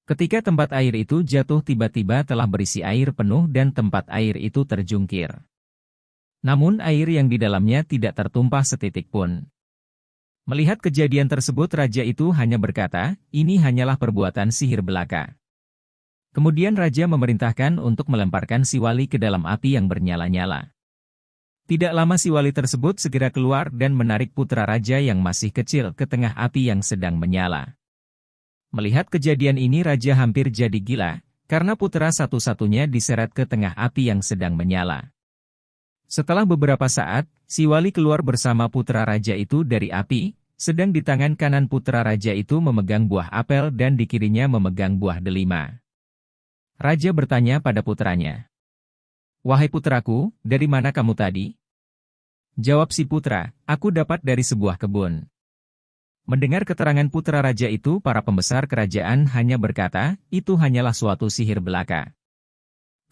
Ketika tempat air itu jatuh tiba-tiba telah berisi air penuh dan tempat air itu terjungkir. Namun air yang di dalamnya tidak tertumpah setitik pun. Melihat kejadian tersebut raja itu hanya berkata, "Ini hanyalah perbuatan sihir belaka." Kemudian raja memerintahkan untuk melemparkan si wali ke dalam api yang bernyala-nyala. Tidak lama si wali tersebut segera keluar dan menarik putra raja yang masih kecil ke tengah api yang sedang menyala. Melihat kejadian ini raja hampir jadi gila, karena putra satu-satunya diseret ke tengah api yang sedang menyala. Setelah beberapa saat, si wali keluar bersama putra raja itu dari api, sedang di tangan kanan putra raja itu memegang buah apel dan di kirinya memegang buah delima. Raja bertanya pada putranya, "Wahai putraku, dari mana kamu tadi?" Jawab si putra, "Aku dapat dari sebuah kebun." Mendengar keterangan putra raja itu, para pembesar kerajaan hanya berkata, itu hanyalah suatu sihir belaka.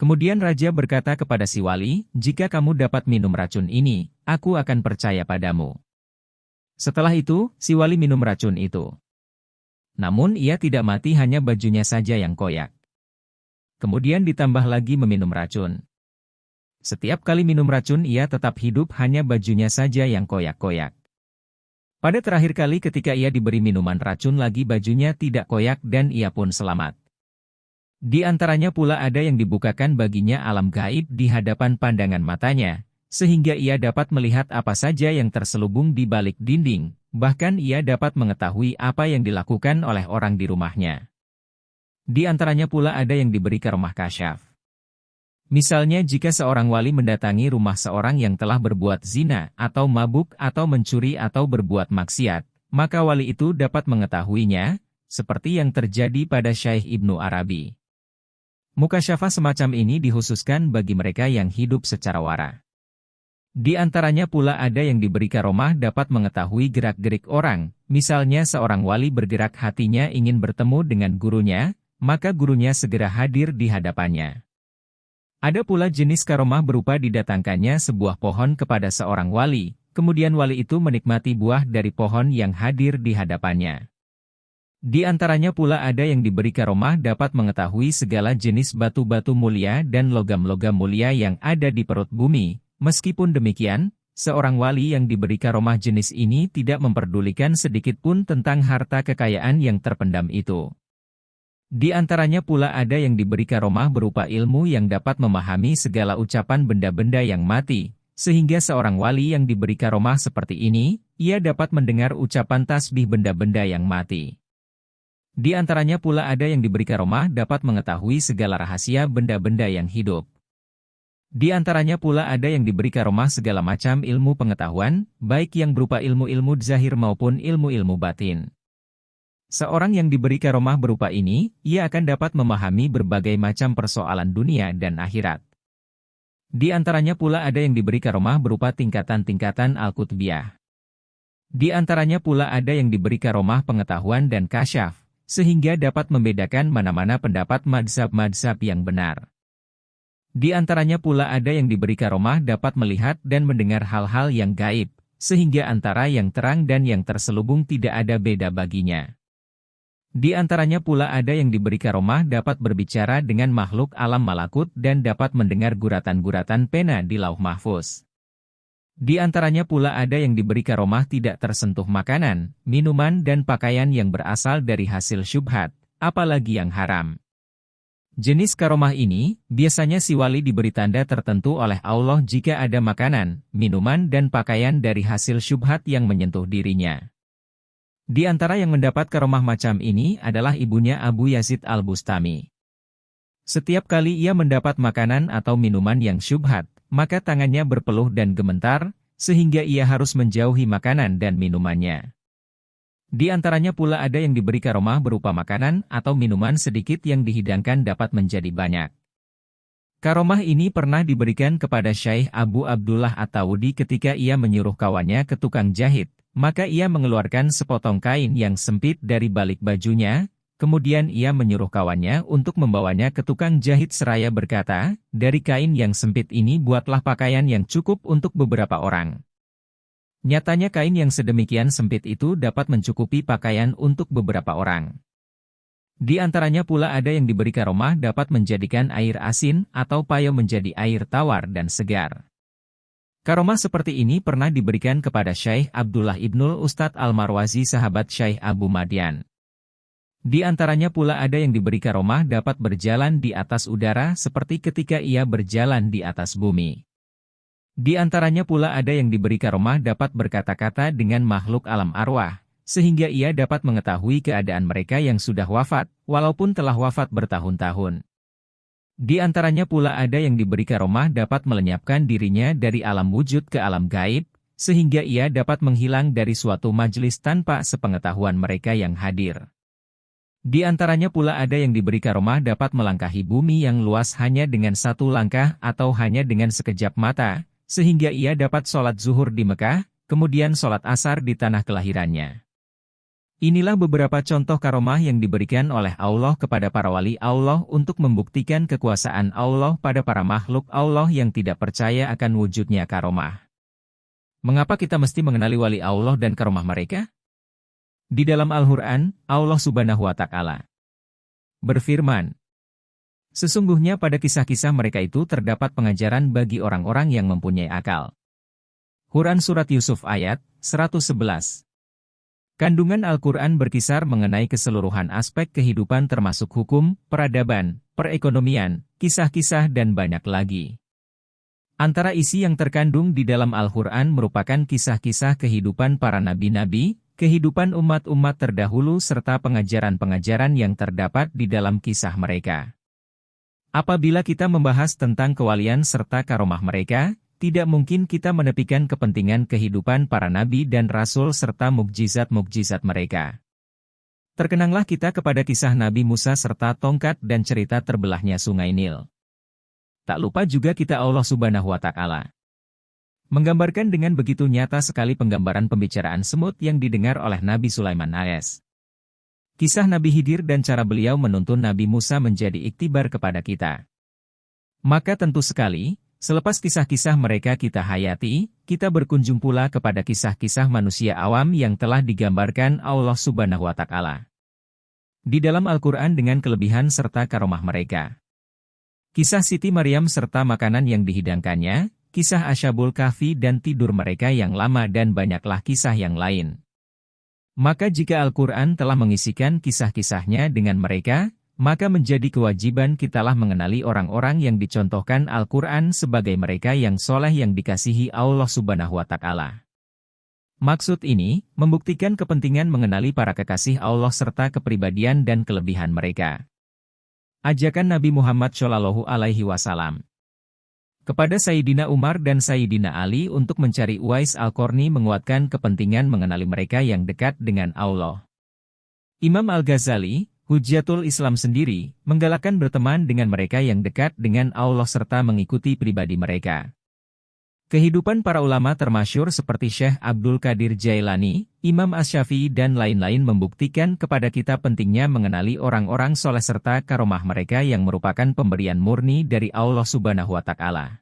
Kemudian raja berkata kepada si wali, jika kamu dapat minum racun ini, aku akan percaya padamu. Setelah itu, si wali minum racun itu. Namun ia tidak mati, hanya bajunya saja yang koyak. Kemudian ditambah lagi meminum racun. Setiap kali minum racun ia tetap hidup, hanya bajunya saja yang koyak-koyak. Pada terakhir kali ketika ia diberi minuman racun lagi, bajunya tidak koyak dan ia pun selamat. Di antaranya pula ada yang dibukakan baginya alam gaib di hadapan pandangan matanya, sehingga ia dapat melihat apa saja yang terselubung di balik dinding, bahkan ia dapat mengetahui apa yang dilakukan oleh orang di rumahnya. Di antaranya pula ada yang diberi karomah kasyaf. Misalnya jika seorang wali mendatangi rumah seorang yang telah berbuat zina, atau mabuk, atau mencuri, atau berbuat maksiat, maka wali itu dapat mengetahuinya, seperti yang terjadi pada Syekh Ibnu Arabi. Mukasyafah semacam ini dikhususkan bagi mereka yang hidup secara wara. Di antaranya pula ada yang diberi karomah dapat mengetahui gerak-gerik orang, misalnya seorang wali bergerak hatinya ingin bertemu dengan gurunya, maka gurunya segera hadir di hadapannya. Ada pula jenis karomah berupa didatangkannya sebuah pohon kepada seorang wali, kemudian wali itu menikmati buah dari pohon yang hadir di hadapannya. Di antaranya pula ada yang diberi karomah dapat mengetahui segala jenis batu-batu mulia dan logam-logam mulia yang ada di perut bumi. Meskipun demikian, seorang wali yang diberi karomah jenis ini tidak memperdulikan sedikit pun tentang harta kekayaan yang terpendam itu. Di antaranya pula ada yang diberi karomah berupa ilmu yang dapat memahami segala ucapan benda-benda yang mati, sehingga seorang wali yang diberi karomah seperti ini, ia dapat mendengar ucapan tasbih benda-benda yang mati. Di antaranya pula ada yang diberi karomah dapat mengetahui segala rahasia benda-benda yang hidup. Di antaranya pula ada yang diberi karomah segala macam ilmu pengetahuan, baik yang berupa ilmu-ilmu zahir maupun ilmu-ilmu batin. Seorang yang diberi karomah berupa ini, ia akan dapat memahami berbagai macam persoalan dunia dan akhirat. Di antaranya pula ada yang diberi karomah berupa tingkatan-tingkatan Al-Qutbiyah. Di antaranya pula ada yang diberi karomah pengetahuan dan kasyaf, sehingga dapat membedakan mana-mana pendapat madzhab-madzhab yang benar. Di antaranya pula ada yang diberi karomah dapat melihat dan mendengar hal-hal yang gaib, sehingga antara yang terang dan yang terselubung tidak ada beda baginya. Di antaranya pula ada yang diberi karomah dapat berbicara dengan makhluk alam malakut dan dapat mendengar guratan-guratan pena di lauh mahfuz. Di antaranya pula ada yang diberi karomah tidak tersentuh makanan, minuman dan pakaian yang berasal dari hasil syubhat, apalagi yang haram. Jenis karomah ini, biasanya si wali diberi tanda tertentu oleh Allah jika ada makanan, minuman dan pakaian dari hasil syubhat yang menyentuh dirinya. Di antara yang mendapat karomah macam ini adalah ibunya Abu Yazid Al-Bustami. Setiap kali ia mendapat makanan atau minuman yang syubhat, maka tangannya berpeluh dan gemetar, sehingga ia harus menjauhi makanan dan minumannya. Di antaranya pula ada yang diberi karomah berupa makanan atau minuman sedikit yang dihidangkan dapat menjadi banyak. Karomah ini pernah diberikan kepada Syekh Abu Abdullah At-Tawudi ketika ia menyuruh kawannya ke tukang jahit, maka ia mengeluarkan sepotong kain yang sempit dari balik bajunya. Kemudian ia menyuruh kawannya untuk membawanya ke tukang jahit seraya berkata, dari kain yang sempit ini buatlah pakaian yang cukup untuk beberapa orang. Nyatanya kain yang sedemikian sempit itu dapat mencukupi pakaian untuk beberapa orang. Di antaranya pula ada yang diberi karomah dapat menjadikan air asin atau payo menjadi air tawar dan segar. Karomah seperti ini pernah diberikan kepada Syekh Abdullah Ibnul Ustadz Al-Marwazi sahabat Syekh Abu Madian. Di antaranya pula ada yang diberi karomah dapat berjalan di atas udara seperti ketika ia berjalan di atas bumi. Di antaranya pula ada yang diberi karomah dapat berkata-kata dengan makhluk alam arwah, sehingga ia dapat mengetahui keadaan mereka yang sudah wafat, walaupun telah wafat bertahun-tahun. Di antaranya pula ada yang diberi karomah dapat melenyapkan dirinya dari alam wujud ke alam gaib, sehingga ia dapat menghilang dari suatu majelis tanpa sepengetahuan mereka yang hadir. Di antaranya pula ada yang diberi karomah dapat melangkahi bumi yang luas hanya dengan satu langkah atau hanya dengan sekejap mata, sehingga ia dapat sholat zuhur di Mekah, kemudian sholat asar di tanah kelahirannya. Inilah beberapa contoh karomah yang diberikan oleh Allah kepada para wali Allah untuk membuktikan kekuasaan Allah pada para makhluk Allah yang tidak percaya akan wujudnya karomah. Mengapa kita mesti mengenali wali Allah dan karomah mereka? Di dalam Al-Quran, Allah Subhanahu wa Ta'ala berfirman, sesungguhnya pada kisah-kisah mereka itu terdapat pengajaran bagi orang-orang yang mempunyai akal. Quran Surat Yusuf ayat 111. Kandungan Al-Quran berkisar mengenai keseluruhan aspek kehidupan termasuk hukum, peradaban, perekonomian, kisah-kisah dan banyak lagi. Antara isi yang terkandung di dalam Al-Quran merupakan kisah-kisah kehidupan para nabi-nabi, kehidupan umat-umat terdahulu serta pengajaran-pengajaran yang terdapat di dalam kisah mereka. Apabila kita membahas tentang kewalian serta karomah mereka, tidak mungkin kita menepikan kepentingan kehidupan para nabi dan rasul serta mukjizat-mukjizat mereka. Terkenanglah kita kepada kisah Nabi Musa serta tongkat dan cerita terbelahnya sungai Nil. Tak lupa juga kita Allah Subhanahu wa Ta'ala menggambarkan dengan begitu nyata sekali penggambaran pembicaraan semut yang didengar oleh Nabi Sulaiman AS. Kisah Nabi Khidir dan cara beliau menuntun Nabi Musa menjadi iktibar kepada kita. Maka tentu sekali, selepas kisah-kisah mereka kita hayati, kita berkunjung pula kepada kisah-kisah manusia awam yang telah digambarkan Allah Subhanahu wa Ta'ala di dalam Al-Quran dengan kelebihan serta karomah mereka. Kisah Siti Maryam serta makanan yang dihidangkannya, kisah Asyabul Kahfi dan tidur mereka yang lama dan banyaklah kisah yang lain. Maka jika Al-Quran telah mengisikan kisah-kisahnya dengan mereka, maka menjadi kewajiban kitalah mengenali orang-orang yang dicontohkan Al-Quran sebagai mereka yang soleh yang dikasihi Allah Subhanahu wa Ta'ala. Maksud ini, membuktikan kepentingan mengenali para kekasih Allah serta kepribadian dan kelebihan mereka. Ajakan Nabi Muhammad Shallallahu Alaihi Wasallam kepada Sayyidina Umar dan Sayyidina Ali untuk mencari Uwais Al-Qarni menguatkan kepentingan mengenali mereka yang dekat dengan Allah. Imam Al-Ghazali, Hujjatul Islam sendiri, menggalakkan berteman dengan mereka yang dekat dengan Allah serta mengikuti pribadi mereka. Kehidupan para ulama termasyhur seperti Syekh Abdul Qadir Jailani, Imam Asy-Syafi'i dan lain-lain membuktikan kepada kita pentingnya mengenali orang-orang soleh serta karomah mereka yang merupakan pemberian murni dari Allah Subhanahu wa Ta'ala.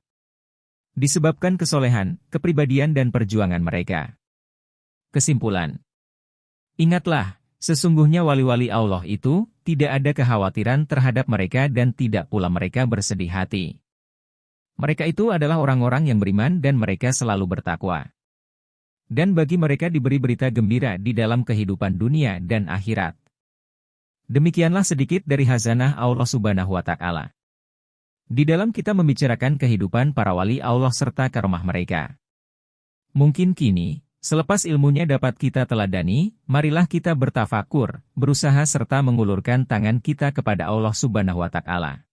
Disebabkan kesolehan, kepribadian dan perjuangan mereka. Kesimpulan. Ingatlah, sesungguhnya wali-wali Allah itu, tidak ada kekhawatiran terhadap mereka dan tidak pula mereka bersedih hati. Mereka itu adalah orang-orang yang beriman dan mereka selalu bertakwa. Dan bagi mereka diberi berita gembira di dalam kehidupan dunia dan akhirat. Demikianlah sedikit dari khazanah Allah Subhanahu wa Ta'ala. Di dalam kita membicarakan kehidupan para wali Allah serta karomah mereka. Mungkin kini, selepas ilmunya dapat kita teladani, marilah kita bertafakur, berusaha serta mengulurkan tangan kita kepada Allah Subhanahu wa Ta'ala.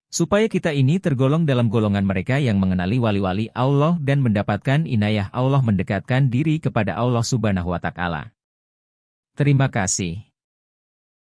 Supaya kita ini tergolong dalam golongan mereka yang mengenali wali-wali Allah dan mendapatkan inayah Allah mendekatkan diri kepada Allah Subhanahu wa Ta'ala. Terima kasih.